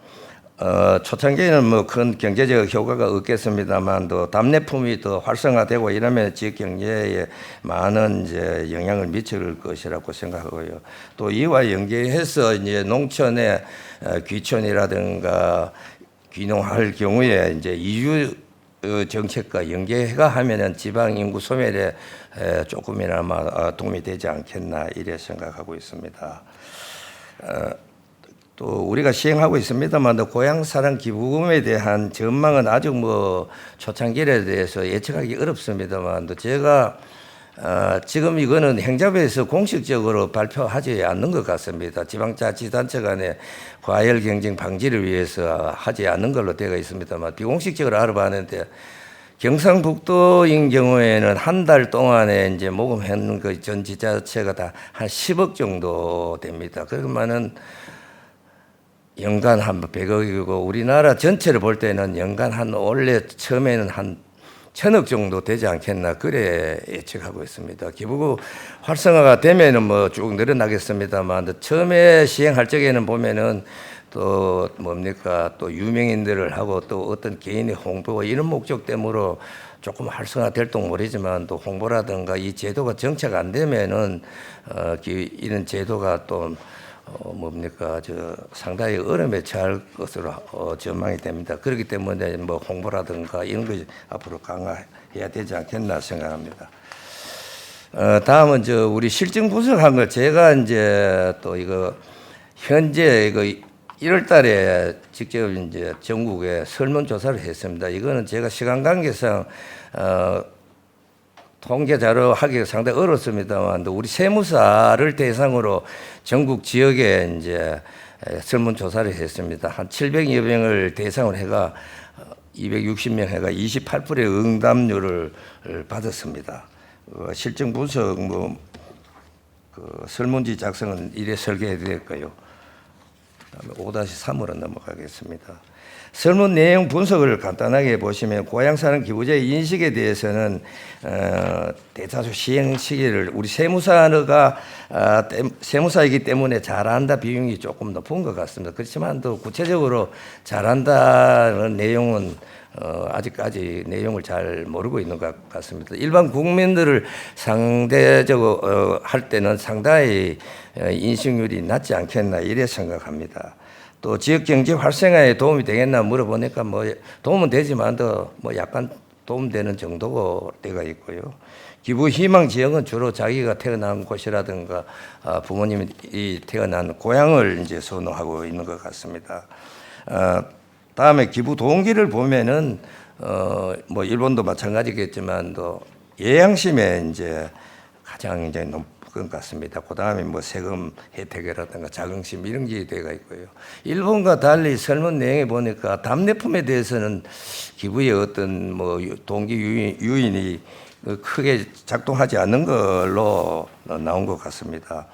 Speaker 2: 초창기에는 뭐 큰 경제적 효과가 없겠습니다만 또 답례품이 더 활성화되고 이러면 지역 경제에 많은 이제 영향을 미칠 것이라고 생각하고요. 또 이와 연계해서 이제 농촌의 귀촌이라든가 귀농할 경우에 이제 이주 정책과 연계가 하면은 지방 인구 소멸에 조금이나마 도움이 되지 않겠나 이래 생각하고 있습니다. 또 우리가 시행하고 있습니다만 고향사랑 기부금에 대한 전망은 아직 뭐 초창기에 대해서 예측하기 어렵습니다만 제가 지금 이거는 행정부에서 공식적으로 발표하지 않는 것 같습니다. 지방자치단체 간의 과열 경쟁 방지를 위해서 하지 않는 걸로 되어 있습니다만 비공식적으로 알아봤는데 경상북도인 경우에는 한 달 동안에 이제 모금한 그 전 지자체가 다 한 10억 정도 됩니다. 그러면은 연간 한 100억이고 우리나라 전체를 볼 때는 연간 한 원래 처음에는 한 1,000억 정도 되지 않겠나 그래 예측하고 있습니다. 기부금 활성화가 되면은 뭐 쭉 늘어나겠습니다만 처음에 시행할 적에는 보면은 또 뭡니까 또 유명인들을 하고 또 어떤 개인의 홍보 이런 목적 때문에 조금 활성화될지 모르지만 또 홍보라든가 이 제도가 정착 안 되면은 이런 제도가 또 뭡니까 상당히 어려움에 처할 것으로 전망이 됩니다. 그렇기 때문에 뭐 홍보라든가 이런 것이 앞으로 강화해야 되지 않겠나 생각합니다. 다음은 우리 실증 분석한 걸 제가 이제 또 이거 현재 이거 1월달에 직접 이제 전국에 설문조사를 했습니다. 이거는 제가 시간 관계상 통계 자료 하기가 상당히 어렵습니다만 우리 세무사를 대상으로 전국 지역에 이제 설문조사를 했습니다. 한 700여 명을 대상으로 해가 260명 해가 28%의 응답률을 받았습니다. 실증 분석 설문지 작성은 이래 설계해 드렸고요. 다음에 5-3으로 넘어가겠습니다. 설문 내용 분석을 간단하게 보시면 고향사랑 기부자의 인식에 대해서는 대다수 시행 시기를 우리 세무사이기 때문에 잘한다 비중이 조금 높은 것 같습니다. 그렇지만 또 구체적으로 잘한다는 내용은 아직까지 내용을 잘 모르고 있는 것 같습니다. 일반 국민들을 상대적으로 할 때는 상당히 인식률이 낮지 않겠나 이래 생각합니다. 또 지역 경제 활성화에 도움이 되겠나 물어보니까 뭐 도움은 되지만 뭐 약간 도움되는 정도가 되가 있고요. 기부 희망 지역은 주로 자기가 태어난 곳이라든가 부모님이 태어난 고향을 이제 선호하고 있는 것 같습니다. 다음에 기부 동기를 보면은 뭐 일본도 마찬가지겠지만 또 예양심에 이제 가장 이제 높은 것 같습니다. 그 다음에 뭐 세금 혜택이라든가 자긍심 이런 게 되어 있고요. 일본과 달리 설문 내용에 보니까 답례품에 대해서는 기부의 어떤 뭐 동기 유인이 크게 작동하지 않는 걸로 나온 것 같습니다.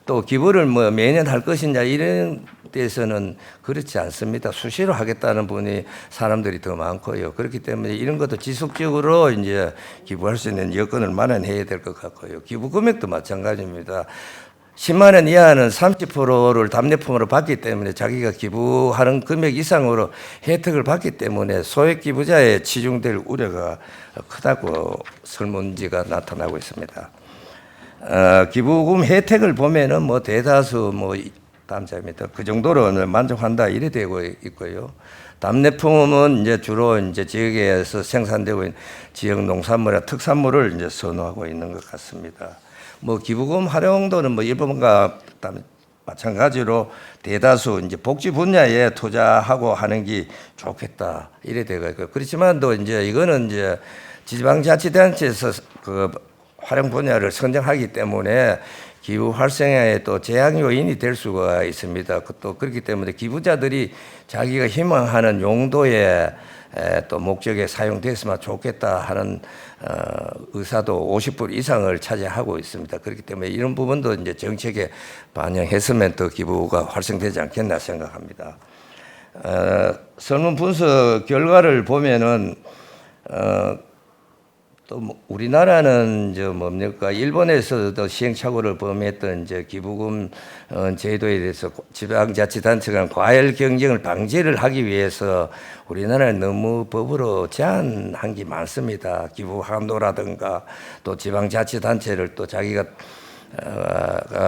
Speaker 2: 또 기부를 뭐 매년 할 것이냐 이런 데서는 그렇지 않습니다. 수시로 하겠다는 분이 사람들이 더 많고요. 그렇기 때문에 이런 것도 지속적으로 이제 기부할 수 있는 여건을 마련해야 될 것 같고요. 기부 금액도 마찬가지입니다. 10만 원 이하는 30%를 답례품으로 받기 때문에 자기가 기부하는 금액 이상으로 혜택을 받기 때문에 소액 기부자에 치중될 우려가 크다고 설문지가 나타나고 있습니다. 기부금 혜택을 보면은 뭐 대다수 뭐 다음자입니다. 그 정도로 만족한다 이래 되고 있고요. 답례품은 이제 주로 이제 지역에서 생산되고 있는 지역 농산물이나 특산물을 이제 선호하고 있는 것 같습니다. 뭐 기부금 활용도는 뭐 일본과 마찬가지로 대다수 이제 복지 분야에 투자하고 하는 게 좋겠다 이래 되고 있고요. 그렇지만 또 이제 이거는 이제 지방자치단체에서 그 활용 분야를 선정하기 때문에 기부 활성화에 또 제약 요인이 될 수가 있습니다. 또 그렇기 때문에 기부자들이 자기가 희망하는 용도에 또 목적에 사용됐으면 좋겠다 하는 의사도 50% 이상을 차지하고 있습니다. 그렇기 때문에 이런 부분도 이제 정책에 반영했으면 더 기부가 활성되지 않겠나 생각합니다. 설문 분석 결과를 보면은 또 우리나라는 뭡니까 일본에서도 시행착오를 범했던 이제 기부금 제도에 대해서 지방자치단체 간 과열 경쟁을 방지를 하기 위해서 우리나라는 너무 법으로 제한한 게 많습니다. 기부 한도라든가 또 지방자치단체를 또 자기가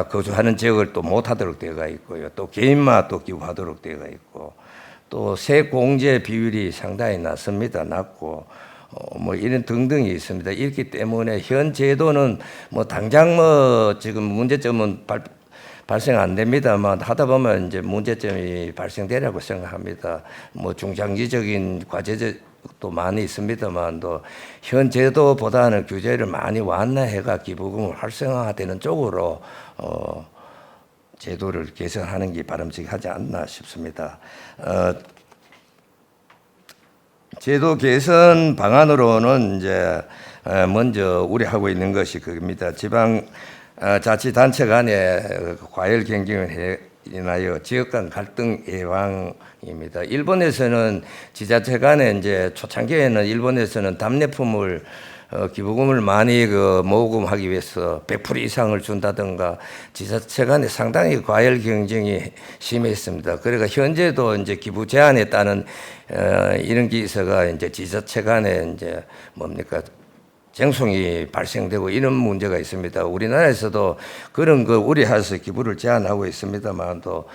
Speaker 2: 거주하는 지역을 또 못하도록 되어가 있고요. 또 개인만 또 기부하도록 되어가 있고 또 세공제 비율이 상당히 낮고 뭐 이런 등등이 있습니다. 이렇기 때문에 현 제도는 뭐 당장 뭐 지금 문제점은 발생 안 됩니다만 하다 보면 이제 문제점이 발생되라고 생각합니다. 뭐 중장기적인 과제도 많이 있습니다만 또 현 제도보다는 규제를 많이 완화해가 기부금을 활성화되는 쪽으로 제도를 개선하는 게 바람직하지 않나 싶습니다. 제도 개선 방안으로는 이제 먼저 우려하고 있는 것이 그겁니다. 지방 자치단체 간의 과열 경쟁을 인하여 지역 간 갈등 예방입니다. 일본에서는 지자체 간에 이제 초창기에는 일본에서는 답례품을 기부금을 많이 모금하기 위해서 100% 이상을 준다든가 지자체 간에 상당히 과열 경쟁이 심했습니다. 그러니까 현재도 이제 기부 제한에 따른 이런 기사가 이제 지자체 간에 이제 뭡니까 쟁송이 발생되고 이런 문제가 있습니다. 우리나라에서도 그런 거 우려해서 기부를 제한하고 있습니다만 또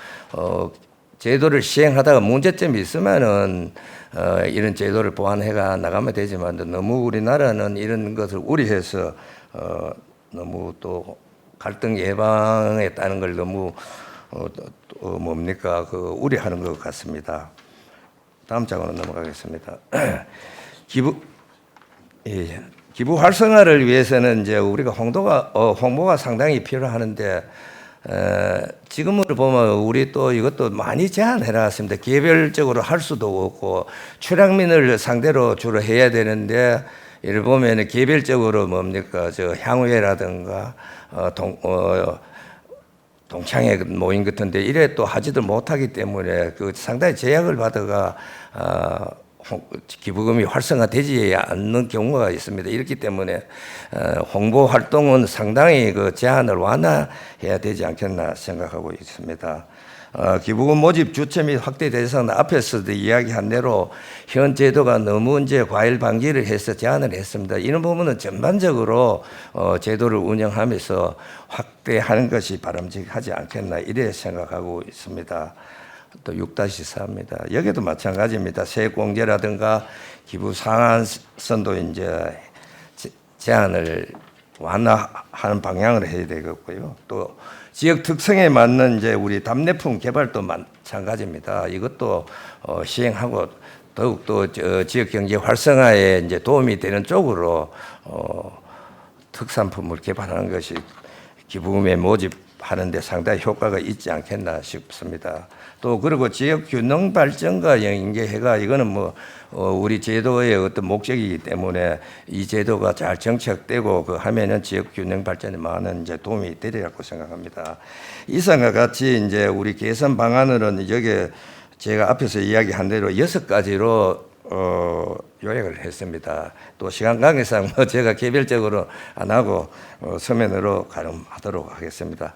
Speaker 2: 제도를 시행하다가 문제점이 있으면은 이런 제도를 보완해가 나가면 되지만 너무 우리나라는 이런 것을 우려해서 너무 또 갈등 예방에 따른 걸 너무 뭡니까 우려하는 것 같습니다. 다음 장으로 넘어가겠습니다. 기부 활성화를 위해서는 이제 우리가 홍보가 상당히 필요하는데 지금으로 보면 우리 또 이것도 많이 제한해 놨습니다. 개별적으로 할 수도 없고 출향민을 상대로 주로 해야 되는데 예를 보면 개별적으로 뭡니까 향후회라든가 동창회 모임 같은데 이래 또 하지도 못하기 때문에 상당히 제약을 받아가 기부금이 활성화되지 않는 경우가 있습니다. 이렇기 때문에 홍보 활동은 상당히 제한을 완화해야 되지 않겠나 생각하고 있습니다. 기부금 모집 주체 및 확대 대상은 앞에서도 이야기한 대로 현 제도가 너무 이제 과일 방기를 해서 제한을 했습니다. 이런 부분은 전반적으로 제도를 운영하면서 확대하는 것이 바람직하지 않겠나 이래 생각하고 있습니다. 또 6-4입니다. 여기도 마찬가지입니다. 세액공제라든가 기부 상한선도 이제 제한을 완화하는 방향으로 해야 되겠고요. 또 지역 특성에 맞는 이제 우리 답례품 개발도 마찬가지입니다. 이것도 시행하고 더욱더 지역 경제 활성화에 이제 도움이 되는 쪽으로 특산품을 개발하는 것이 기부금에 모집하는 데 상당히 효과가 있지 않겠나 싶습니다. 또 그리고 지역 균형 발전과 연계해가 이거는 뭐 우리 제도의 어떤 목적이기 때문에 이 제도가 잘 정착되고 하면은 지역 균형 발전에 많은 이제 도움이 되리라고 생각합니다. 이상과 같이 이제 우리 개선 방안으로는 여기 제가 앞에서 이야기한 대로 6가지로 요약을 했습니다. 또 시간 관계상 제가 개별적으로 안 하고 서면으로 가름하도록 하겠습니다.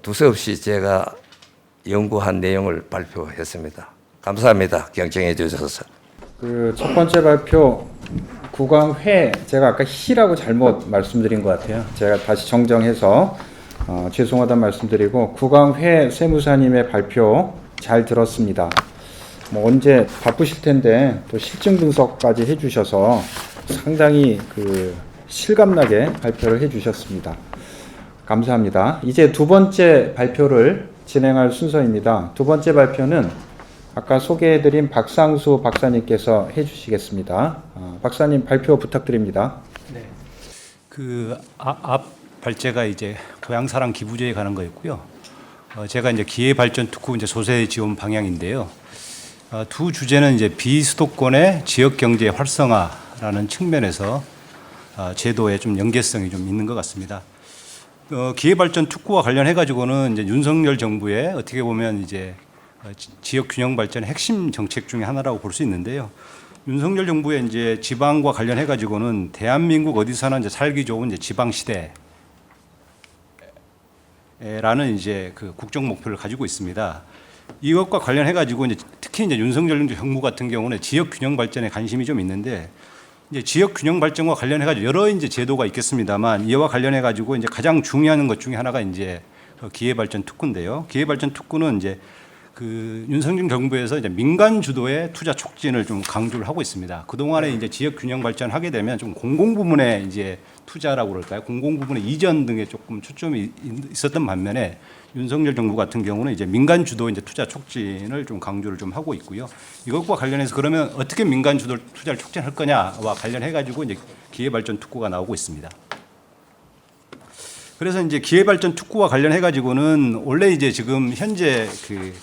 Speaker 2: 두서없이 제가 연구한 내용을 발표했습니다. 감사합니다. 경청해 주셔서.
Speaker 1: 첫 번째 발표 구강회 제가 아까 희라고 잘못 말씀드린 것 같아요. 제가 다시 정정해서 죄송하다는 말씀드리고 구강회 세무사님의 발표 잘 들었습니다. 뭐 언제 바쁘실 텐데 또 실증 분석까지 해주셔서 상당히 실감나게 발표를 해주셨습니다. 감사합니다. 이제 두 번째 발표를 진행할 순서입니다. 두 번째 발표는 아까 소개해드린 박상수 박사님께서 해주시겠습니다. 박사님 발표 부탁드립니다.
Speaker 3: 네. 앞 발제가 이제 고향사랑 기부제에 관한 거였고요. 제가 이제 기회발전 특구 이제 소세 지원 방향인데요. 두 주제는 이제 비수도권의 지역 경제 활성화라는 측면에서 제도에 좀 연계성이 좀 있는 것 같습니다. 기회발전 특구와 관련해 가지고는 이제 윤석열 정부의 어떻게 보면 이제 지역 균형 발전의 핵심 정책 중에 하나라고 볼 수 있는데요. 윤석열 정부의 이제 지방과 관련해 가지고는 대한민국 어디서나 이제 살기 좋은 이제 지방 시대라는 이제 국정 목표를 가지고 있습니다. 이것과 관련해 가지고 이제 특히 이제 윤석열 정부 같은 경우는 지역 균형 발전에 관심이 좀 있는데 이제 지역 균형 발전과 관련해 가지고 여러 이제 제도가 있겠습니다만 이와 관련해 가지고 이제 가장 중요한 것 중에 하나가 이제 기회발전 특구인데요. 기회발전 특구는 이제 그 윤석열 정부에서 이제 민간 주도의 투자 촉진을 좀 강조를 하고 있습니다. 그 동안에 이제 지역 균형 발전하게 되면 좀 공공 부문의 이제 투자라고 그럴까요? 공공 부문의 이전 등에 조금 초점이 있었던 반면에 윤석열 정부 같은 경우는 이제 민간 주도 이제 투자 촉진을 좀 강조를 좀 하고 있고요. 이것과 관련해서 그러면 어떻게 민간 주도 투자를 촉진할 거냐와 관련해 가지고 이제 기회발전 특구가 나오고 있습니다. 그래서 이제 기회발전 특구와 관련해 가지고는 원래 이제 지금 현재 그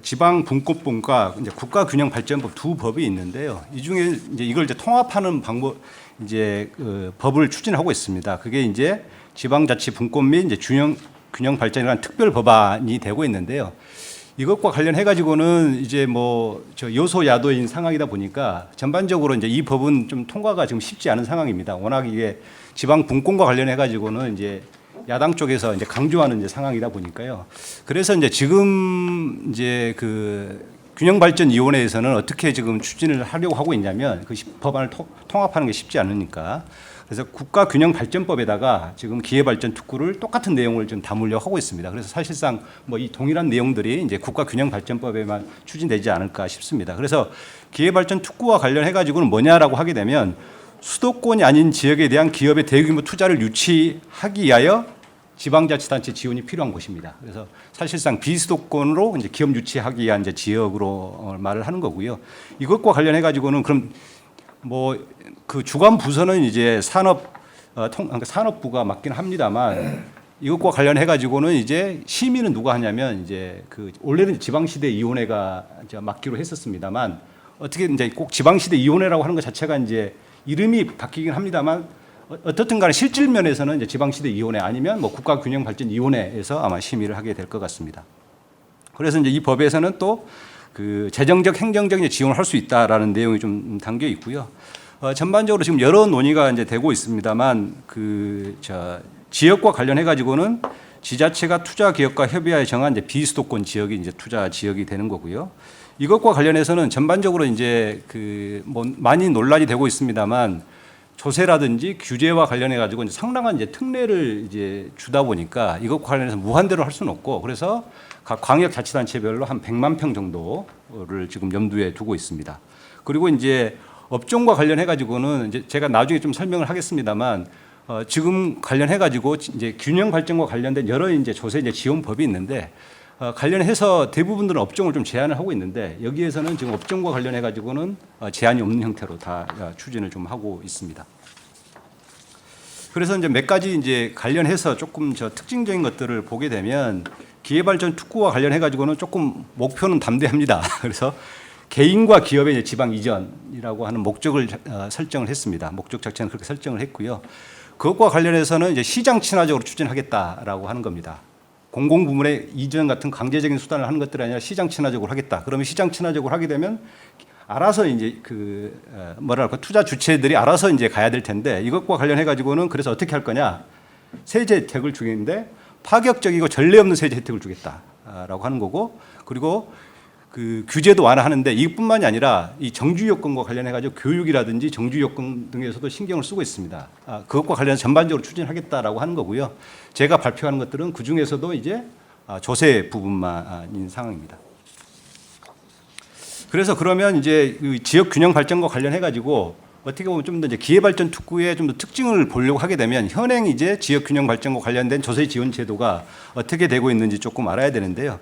Speaker 3: 지방 분권법과 이제 국가균형발전법 두 법이 있는데요. 이 중에 이제 이걸 이제 통합하는 방법 이제 법을 추진하고 있습니다. 그게 이제 지방자치분권 및 이제 균형발전이라는 특별 법안이 되고 있는데요. 이것과 관련해 가지고는 이제 뭐 저 여소야도인 상황이다 보니까 전반적으로 이제 이 법은 좀 통과가 지금 쉽지 않은 상황입니다. 워낙 이게 지방 분권과 관련해 가지고는 이제 야당 쪽에서 이제 강조하는 이제 상황이다 보니까요. 그래서 이제 지금 이제 그 균형발전위원회에서는 어떻게 지금 추진을 하려고 하고 있냐면 그 법안을 통합하는 게 쉽지 않으니까 그래서 국가균형발전법에다가 지금 기회발전 특구를 똑같은 내용을 좀 담으려고 하고 있습니다. 그래서 사실상 뭐 이 동일한 내용들이 이제 국가균형발전법에만 추진되지 않을까 싶습니다. 그래서 기회발전 특구와 관련해 가지고는 뭐냐라고 하게 되면 수도권이 아닌 지역에 대한 기업의 대규모 투자를 유치하기 위하여 지방자치단체 지원이 필요한 곳입니다. 그래서 사실상 비수도권으로 이제 기업 유치하기 위한 이제 지역으로 말을 하는 거고요. 이것과 관련해 가지고는 그럼 뭐 그 주관 부서는 이제 산업부가 맡긴 합니다만 이것과 관련해 가지고는 이제 심의는 누가 하냐면 이제 그 원래는 지방시대위원회가 이제 맡기로 했었습니다만 어떻게 이제 꼭 지방시대위원회라고 하는 것 자체가 이제 이름이 바뀌긴 합니다만 어떻든 간에 실질 면에서는 이제 지방시대위원회 아니면 뭐 국가균형발전위원회에서 아마 심의를 하게 될 것 같습니다. 그래서 이제 이 법에서는 또 그 재정적, 행정적 지원을 할 수 있다라는 내용이 좀 담겨 있고요. 전반적으로 지금 여러 논의가 이제 되고 있습니다만 지역과 관련해 가지고는 지자체가 투자 기업과 협의하여 정한 이제 비수도권 지역이 이제 투자 지역이 되는 거고요. 이것과 관련해서는 전반적으로 이제 그 뭐 많이 논란이 되고 있습니다만 조세라든지 규제와 관련해 가지고 이제 상당한 이제 특례를 이제 주다 보니까 이것과 관련해서 무한대로 할 수는 없고 그래서 각 광역자치단체별로 한 100만 평 정도를 지금 염두에 두고 있습니다. 그리고 이제 업종과 관련해 가지고는 이제 제가 나중에 좀 설명을 하겠습니다만 지금 관련해 가지고 이제 균형 발전과 관련된 여러 이제 조세 이제 지원법이 있는데 관련해서 대부분들은 업종을 좀 제한을 하고 있는데 여기에서는 지금 업종과 관련해 가지고는 제한이 없는 형태로 다 추진을 좀 하고 있습니다. 그래서 이제 몇 가지 이제 관련해서 조금 특징적인 것들을 보게 되면 기회발전 특구와 관련해 가지고는 조금 목표는 담대합니다. 그래서 개인과 기업의 이제 지방 이전이라고 하는 목적을 설정을 했습니다. 목적 자체는 그렇게 설정을 했고요. 그것과 관련해서는 이제 시장 친화적으로 추진하겠다라고 하는 겁니다. 공공부문의 이전 같은 강제적인 수단을 하는 것들이 아니라 시장 친화적으로 하겠다. 그러면 시장 친화적으로 하게 되면 알아서 이제 그 뭐랄까 투자 주체들이 알아서 이제 가야 될 텐데 이것과 관련해 가지고는 그래서 어떻게 할 거냐? 세제 혜택을 주겠는데 파격적이고 전례 없는 세제 혜택을 주겠다라고 하는 거고 그리고 그 규제도 완화하는데 이뿐만이 아니라 이 정주 요건과 관련해 가지고 교육이라든지 정주 요건 등에서도 신경을 쓰고 있습니다. 그것과 관련해서 전반적으로 추진하겠다라고 하는 거고요. 제가 발표하는 것들은 그 중에서도 이제 조세 부분만인 상황입니다. 그래서 그러면 이제 지역 균형 발전과 관련해 가지고 어떻게 보면 좀 더 이제 기회 발전 특구의 좀 더 특징을 보려고 하게 되면 현행 이제 지역 균형 발전과 관련된 조세 지원 제도가 어떻게 되고 있는지 조금 알아야 되는데요.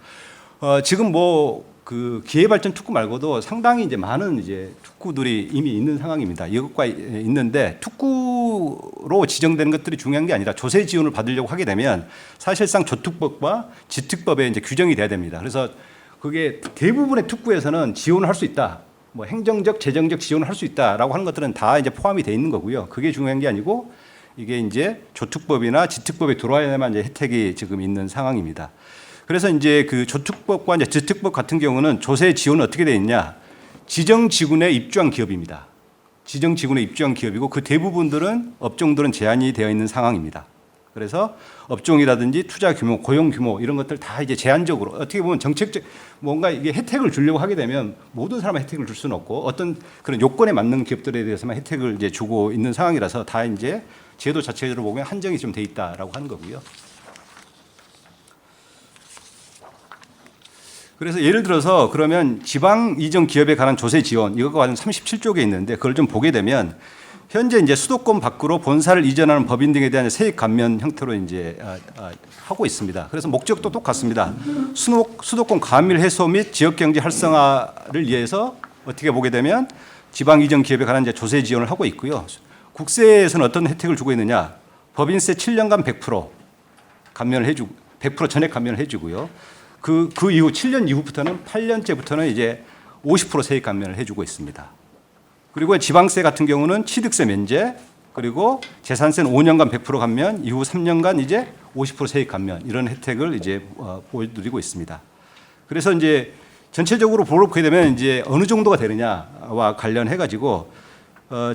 Speaker 3: 지금 뭐 그 기회발전 특구 말고도 상당히 이제 많은 이제 특구들이 이미 있는 상황입니다. 이것과 있는데 특구로 지정되는 것들이 중요한 게 아니라 조세 지원을 받으려고 하게 되면 사실상 조특법과 지특법에 이제 규정이 돼야 됩니다. 그래서 그게 대부분의 특구에서는 지원을 할 수 있다. 뭐 행정적, 재정적 지원을 할 수 있다라고 하는 것들은 다 이제 포함이 돼 있는 거고요. 그게 중요한 게 아니고 이게 이제 조특법이나 지특법에 들어와야만 이제 혜택이 지금 있는 상황입니다. 그래서 이제 그 조특법과 이제 지특법 같은 경우는 조세 지원은 어떻게 되어 있냐? 지정지구내 입주한 기업입니다. 지정지구내 입주한 기업이고 그 대부분들은 업종들은 제한이 되어 있는 상황입니다. 그래서 업종이라든지 투자 규모, 고용 규모 이런 것들 다 이제 제한적으로 어떻게 보면 정책적 뭔가 이게 혜택을 주려고 하게 되면 모든 사람한테 혜택을 줄 수는 없고 어떤 그런 요건에 맞는 기업들에 대해서만 혜택을 이제 주고 있는 상황이라서 다 이제 제도 자체로 보면 한정이 좀 돼 있다라고 하는 거고요. 그래서 예를 들어서 그러면 지방 이전 기업에 관한 조세 지원 이거가 한 37조 개 있는데 그걸 좀 보게 되면 현재 이제 수도권 밖으로 본사를 이전하는 법인 등에 대한 세액 감면 형태로 이제 하고 있습니다. 그래서 목적도 똑같습니다. 수도권 과밀 해소 및 지역 경제 활성화를 위해서 어떻게 보게 되면 지방 이전 기업에 관한 이제 조세 지원을 하고 있고요. 국세에서는 어떤 혜택을 주고 있느냐? 법인세 7년간 100% 감면을 해주고 100% 전액 감면을 해주고요. 그 이후 7년 이후부터는 8년째부터는 이제 50% 세액 감면을 해주고 있습니다. 그리고 지방세 같은 경우는 취득세 면제, 그리고 재산세는 5년간 100% 감면, 이후 3년간 이제 50% 세액 감면 이런 혜택을 이제 보여드리고 있습니다. 그래서 이제 전체적으로 보게 되면 이제 어느 정도가 되느냐와 관련해 가지고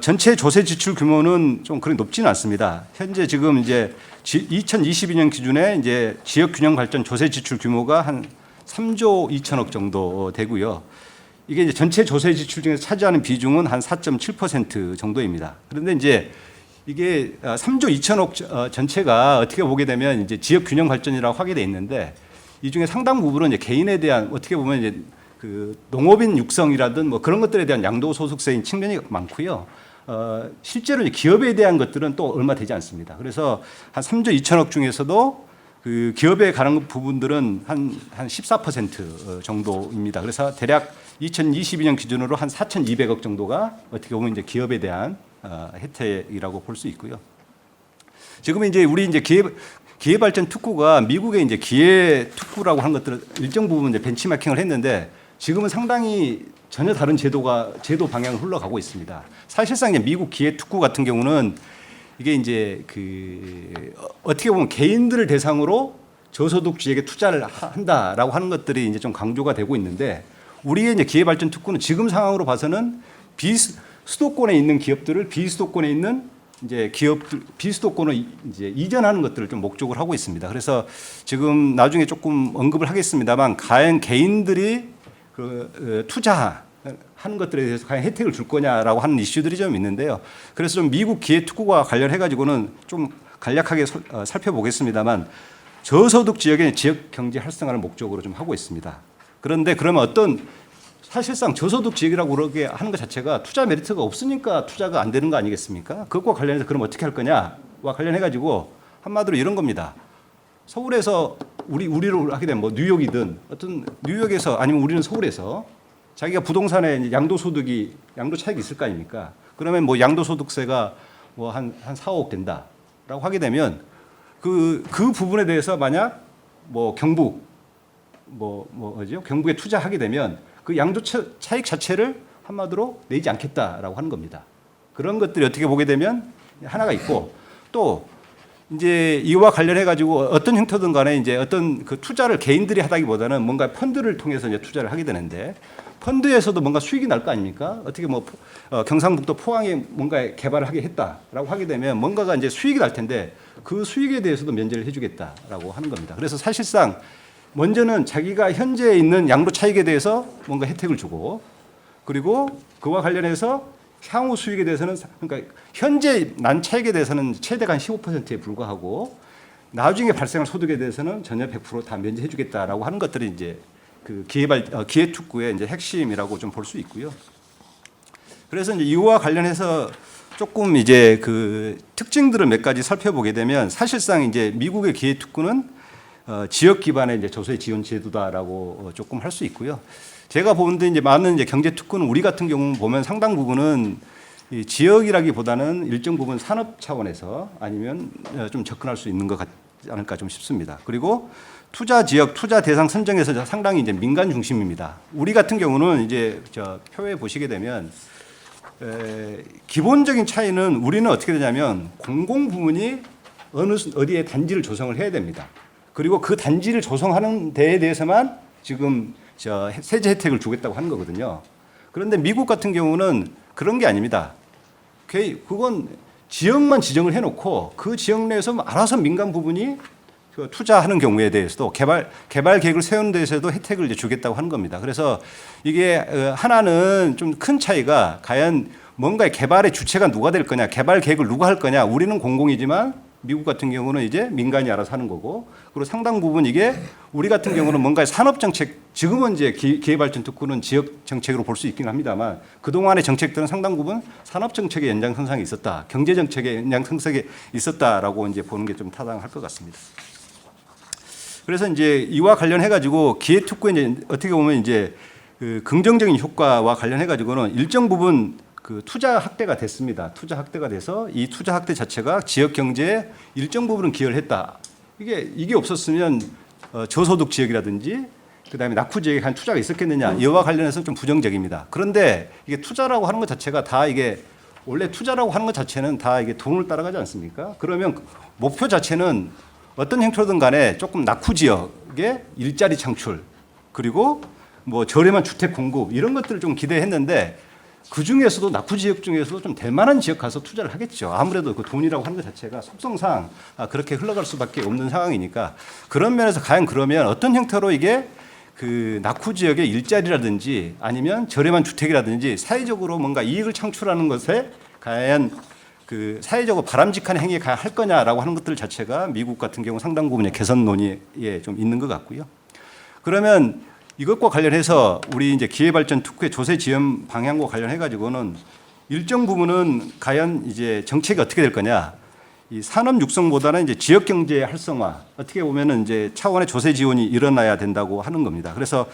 Speaker 3: 전체 조세 지출 규모는 좀 그렇게 높지는 않습니다. 현재 지금 이제 2022년 기준에 이제 지역 균형 발전 조세 지출 규모가 한 3조 2천억 정도 되고요. 이게 이제 전체 조세 지출 중에서 차지하는 비중은 한 4.7% 정도입니다. 그런데 이제 이게 3조 2천억 전체가 어떻게 보게 되면 이제 지역 균형 발전이라고 하게 돼 있는데 이 중에 상당 부분은 이제 개인에 대한 어떻게 보면 이제 그 농업인 육성이라든 뭐 그런 것들에 대한 양도소득세인 측면이 많고요. 실제로 기업에 대한 것들은 또 얼마 되지 않습니다. 그래서 한 3조 2천억 중에서도 그 기업에 관한 부분들은 한 14% 정도입니다. 그래서 대략 2022년 기준으로 한 4,200억 정도가 어떻게 보면 이제 기업에 대한 혜택이라고 볼 수 있고요. 지금 이제 우리 이제 기회발전 특구가 미국의 이제 기회 특구라고 한 것들을 일정 부분 이제 벤치마킹을 했는데 지금은 상당히 전혀 다른 제도 방향을 흘러가고 있습니다. 사실상 이제 미국 기회 특구 같은 경우는 이게 이제 어떻게 보면 개인들을 대상으로 저소득주에게 투자를 한다라고 하는 것들이 이제 좀 강조가 되고 있는데 우리의 이제 기회발전 특구는 지금 상황으로 봐서는 수도권에 있는 기업들을 비수도권에 있는 이제 기업들 비수도권으로 이제 이전하는 것들을 좀 목적으로 하고 있습니다. 그래서 지금 나중에 조금 언급을 하겠습니다만 과연 개인들이 투자하는 것들에 대해서 과연 혜택을 줄 거냐라고 하는 이슈들이 좀 있는데요. 그래서 좀 미국 기회 특구와 관련해 가지고는 좀 간략하게 살펴보겠습니다만 저소득 지역의 지역 경제 활성화를 목적으로 좀 하고 있습니다. 그런데 그러면 사실상 저소득 지역이라고 그렇게 하는 것 자체가 투자 메리트가 없으니까 투자가 안 되는 거 아니겠습니까? 그것과 관련해서 그럼 어떻게 할 거냐와 관련해 가지고 한마디로 이런 겁니다. 서울에서 우리로 하게 되면 뭐 뉴욕이든 어떤 뉴욕에서 아니면 우리는 서울에서 자기가 부동산에 양도 차익이 있을 거 아닙니까? 그러면 뭐 양도소득세가 뭐 한 4, 5억 된다라고 하게 되면 그 부분에 대해서 만약 뭐 경북에 투자하게 되면 그 양도 차익 자체를 한마디로 내지 않겠다라고 하는 겁니다. 그런 것들이 어떻게 보게 되면 하나가 있고 또 이제 이와 관련해 가지고 어떤 형태든 간에 이제 어떤 그 투자를 개인들이 하다기보다는 뭔가 펀드를 통해서 이제 투자를 하게 되는데 펀드에서도 뭔가 수익이 날 거 아닙니까? 어떻게 뭐 경상북도 포항에 뭔가 개발을 하게 했다라고 하게 되면 뭔가가 이제 수익이 날 텐데 그 수익에 대해서도 면제를 해주겠다라고 하는 겁니다. 그래서 사실상 먼저는 자기가 현재 있는 양도 차익에 대해서 뭔가 혜택을 주고 그리고 그와 관련해서 향후 수익에 대해서는 그러니까 현재 난 차익에 대해서는 최대가 한 15%에 불과하고 나중에 발생할 소득에 대해서는 전혀 100% 다 면제해 주겠다라고 하는 것들이 이제 그 기회 특구의 이제 핵심이라고 좀 볼 수 있고요. 그래서 이제 이와 관련해서 조금 이제 그 특징들을 몇 가지 살펴보게 되면 사실상 이제 미국의 기회 특구는 지역 기반의 이제 조세 지원 제도다라고 조금 할 수 있고요. 제가 보는데 이제 많은 이제 경제 특구는 우리 같은 경우 보면 상당 부분은 이 지역이라기보다는 일정 부분 산업 차원에서 아니면 좀 접근할 수 있는 것 같지 않을까 좀 싶습니다. 그리고 투자 지역, 투자 대상 선정에서 상당히 이제 민간 중심입니다. 우리 같은 경우는 이제 저 표에 보시게 되면 기본적인 차이는 우리는 어떻게 되냐면 공공 부문이 어디에 단지를 조성을 해야 됩니다. 그리고 그 단지를 조성하는 데에 대해서만 지금 세제 혜택을 주겠다고 하는 거거든요. 그런데 미국 같은 경우는 그런 게 아닙니다. 그건 지역만 지정을 해놓고 그 지역 내에서 알아서 민간 부분이 투자하는 경우에 대해서도 개발 계획을 세우는 데에서도 혜택을 이제 주겠다고 하는 겁니다. 그래서 이게 하나는 좀 큰 차이가 과연 뭔가의 개발의 주체가 누가 될 거냐, 개발 계획을 누가 할 거냐. 우리는 공공이지만 미국 같은 경우는 이제 민간이 알아서 하는 거고, 그리고 상당 부분 이게 우리 같은 경우는 뭔가 산업 정책, 지금은 이제 기회발전특구는 지역 정책으로 볼 수 있긴 합니다만 그동안의 정책들은 상당 부분 산업 정책의 연장선상에 있었다, 경제 정책의 연장선상에 있었다라고 이제 보는 게 좀 타당할 것 같습니다. 그래서 이제 이와 관련해 가지고 기회특구에 이제 어떻게 보면 이제 그 긍정적인 효과와 관련해 가지고는 일정 부분 그 투자 확대가 됐습니다. 투자 확대가 돼서 이 투자 확대 자체가 지역 경제에 일정 부분은 기여를 했다. 이게 없었으면 저소득 지역이라든지 그다음에 낙후 지역에 간 투자가 있었겠느냐, 이와 관련해서 좀 부정적입니다. 그런데 이게 투자라고 하는 것 자체가 다 이게 원래 투자라고 하는 것 자체는 다 이게 돈을 따라가지 않습니까? 그러면 목표 자체는 어떤 형태로든 간에 조금 낙후 지역의 일자리 창출, 그리고 뭐 저렴한 주택 공급 이런 것들을 좀 기대했는데 그 중에서도 낙후 지역 중에서도 좀 될 만한 지역 가서 투자를 하겠죠. 아무래도 그 돈이라고 하는 것 자체가 속성상 그렇게 흘러갈 수밖에 없는 상황이니까, 그런 면에서 과연 그러면 어떤 형태로 이게 그 낙후 지역의 일자리라든지 아니면 저렴한 주택이라든지 사회적으로 뭔가 이익을 창출하는 것에 과연 그 사회적으로 바람직한 행위에 가야 할 거냐라고 하는 것들 자체가 미국 같은 경우 상당 부분의 개선 논의에 좀 있는 것 같고요. 그러면 이것과 관련해서 우리 이제 기회발전 특구의 조세 지원 방향과 관련해 가지고는 일정 부분은 과연 이제 정책이 어떻게 될 거냐, 이 산업 육성보다는 이제 지역 경제 활성화, 어떻게 보면은 이제 차원의 조세 지원이 일어나야 된다고 하는 겁니다. 그래서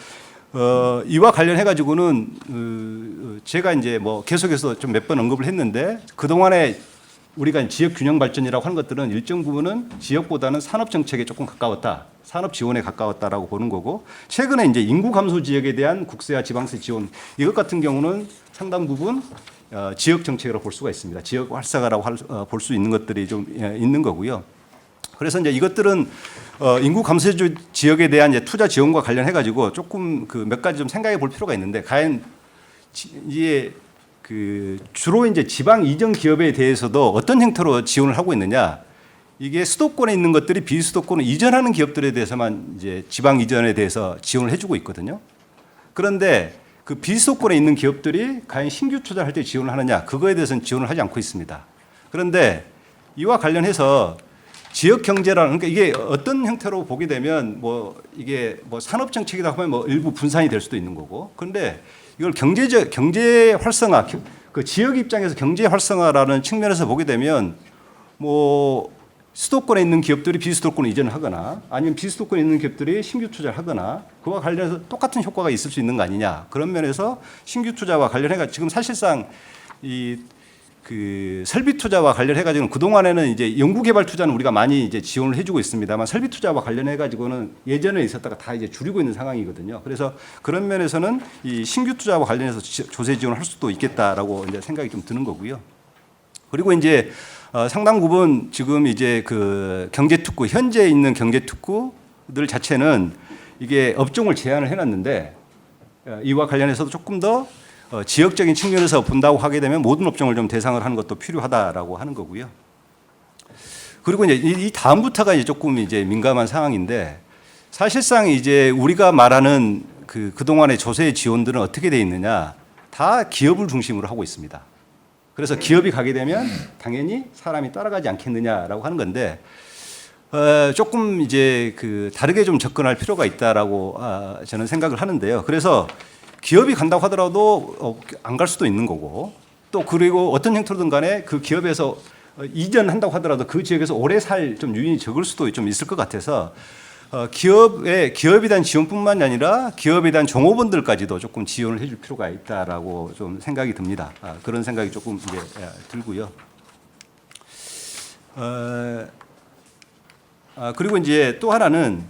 Speaker 3: 이와 관련해 가지고는 제가 이제 뭐 계속해서 좀 몇 번 언급을 했는데 그 동안에 우리가 지역 균형 발전이라고 하는 것들은 일정 부분은 지역보다는 산업 정책에 조금 가까웠다, 산업 지원에 가까웠다라고 보는 거고, 최근에 이제 인구 감소 지역에 대한 국세와 지방세 지원 이것 같은 경우는 상당 부분 지역 정책이라고 볼 수가 있습니다. 지역 활성화라고 볼 수 있는 것들이 좀 있는 거고요. 그래서 이제 이것들은 인구 감소 지역에 대한 이제 투자 지원과 관련해 가지고 조금 그 몇 가지 좀 생각해 볼 필요가 있는데, 과연 이게 그 주로 이제 지방 이전 기업에 대해서도 어떤 형태로 지원을 하고 있느냐, 이게 수도권에 있는 것들이 비수도권으로 이전하는 기업들에 대해서만 이제 지방 이전에 대해서 지원을 해주고 있거든요. 그런데 그 비수도권에 있는 기업들이 과연 신규 투자를 할 때 지원을 하느냐, 그거에 대해서는 지원을 하지 않고 있습니다. 그런데 이와 관련해서 지역 경제라는, 그러니까 이게 어떤 형태로 보게 되면 뭐 이게 뭐 산업 정책이다 하면 뭐 일부 분산이 될 수도 있는 거고, 그런데 이걸 경제 활성화, 그 지역 입장에서 경제 활성화라는 측면에서 보게 되면 뭐 수도권에 있는 기업들이 비수도권에 이전을 하거나 아니면 비수도권에 있는 기업들이 신규 투자를 하거나 그와 관련해서 똑같은 효과가 있을 수 있는 거 아니냐, 그런 면에서 신규 투자와 관련해가 지금 사실상 이 그 설비 투자와 관련해 가지고는 그 동안에는 이제 연구개발 투자는 우리가 많이 이제 지원을 해주고 있습니다만 설비 투자와 관련해 가지고는 예전에 있었다가 다 이제 줄이고 있는 상황이거든요. 그래서 그런 면에서는 이 신규 투자와 관련해서 조세 지원을 할 수도 있겠다라고 이제 생각이 좀 드는 거고요. 그리고 이제 상당 부분 지금 이제 그 경제특구, 현재 있는 경제특구들 자체는 이게 업종을 제한을 해놨는데 이와 관련해서도 조금 더 지역적인 측면에서 본다고 하게 되면 모든 업종을 좀 대상을 하는 것도 필요하다라고 하는 거고요. 그리고 이제 이 다음부터가 이제 조금 이제 민감한 상황인데, 사실상 이제 우리가 말하는 그동안의 조세 지원들은 어떻게 돼 있느냐, 다 기업을 중심으로 하고 있습니다. 그래서 기업이 가게 되면 당연히 사람이 따라가지 않겠느냐라고 하는 건데, 조금 이제 그 다르게 좀 접근할 필요가 있다라고 저는 생각을 하는데요. 그래서 기업이 간다고 하더라도 안 갈 수도 있는 거고, 또 그리고 어떤 형태로든 간에 그 기업에서 이전한다고 하더라도 그 지역에서 오래 살 좀 유인이 적을 수도 좀 있을 것 같아서 기업에 대한 지원뿐만이 아니라 기업에 대한 종업원들까지도 조금 지원을 해줄 필요가 있다라고 좀 생각이 듭니다. 그런 생각이 조금 이제 들고요. 그리고 이제 또 하나는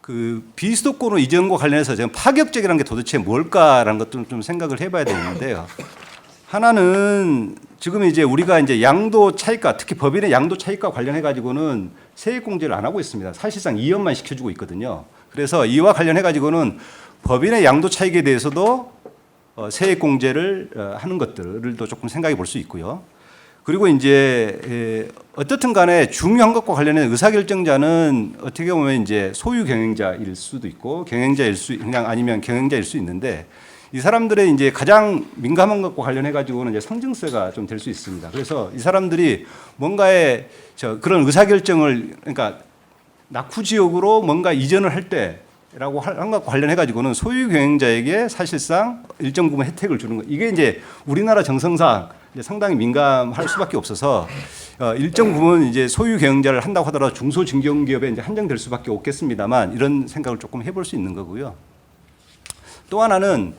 Speaker 3: 그 비수도권으로 이전과 관련해서 지금 파격적이라는 게 도대체 뭘까라는 것도 좀 생각을 해봐야 되는데요. 하나는 지금 이제 우리가 이제 양도 차익과, 특히 법인의 양도 차익과 관련해 가지고는 세액 공제를 안 하고 있습니다. 사실상 이연만 시켜주고 있거든요. 그래서 이와 관련해 가지고는 법인의 양도 차익에 대해서도 세액 공제를 하는 것들을 또 조금 생각해 볼 수 있고요. 그리고 이제 어떻든 간에 중요한 것과 관련해 의사결정자는 어떻게 보면 이제 소유 경영자일 수도 있고 그냥 아니면 경영자일 수 있는데, 이 사람들의 이제 가장 민감한 것과 관련해 가지고는 이제 성증세가 좀 될 수 있습니다. 그래서 이 사람들이 뭔가의 그런 의사결정을 그러니까 낙후 지역으로 뭔가 이전을 할 때라고 한 것과 관련해 가지고는 소유 경영자에게 사실상 일정 부분 혜택을 주는 거. 이게 이제 우리나라 정성상 이제 상당히 민감할 수밖에 없어서 일정 부분 이제 소유 경영자를 한다고 하더라도 중소중견기업에 이제 한정될 수밖에 없겠습니다만 이런 생각을 조금 해볼 수 있는 거고요. 또 하나는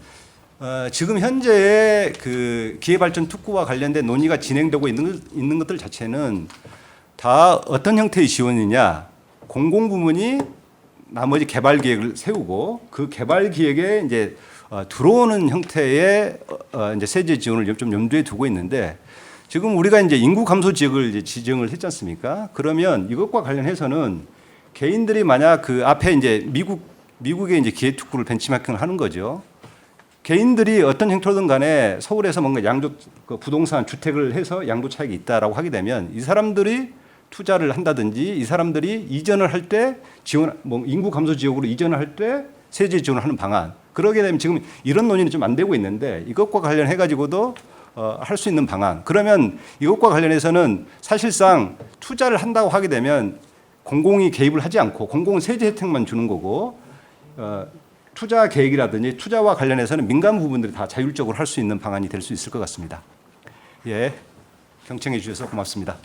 Speaker 3: 지금 현재의 그 기회발전 특구와 관련된 논의가 진행되고 있는 것들 자체는 다 어떤 형태의 지원이냐, 공공부문이 나머지 개발 계획을 세우고 그 개발 기획에 이제 들어오는 형태의 이제 세제 지원을 좀 염두에 두고 있는데 지금 우리가 이제 인구 감소 지역을 이제 지정을 했지 않습니까? 그러면 이것과 관련해서는 개인들이 만약 그 앞에 이제 미국의 이제 기회 특구를 벤치마킹을 하는 거죠. 개인들이 어떤 형태로든 간에 서울에서 뭔가 그 부동산 주택을 해서 양도 차익이 있다라고 하게 되면 이 사람들이 투자를 한다든지 이 사람들이 이전을 할 때 지원, 뭐 인구 감소 지역으로 이전을 할 때 세제 지원을 하는 방안. 그러게 되면 지금 이런 논의는 좀 안 되고 있는데 이것과 관련해 가지고도 할 수 있는 방안. 그러면 이것과 관련해서는 사실상 투자를 한다고 하게 되면 공공이 개입을 하지 않고 공공은 세제 혜택만 주는 거고 투자 계획이라든지 투자와 관련해서는 민간 부분들이 다 자율적으로 할 수 있는 방안이 될 수 있을 것 같습니다. 예, 경청해 주셔서 고맙습니다.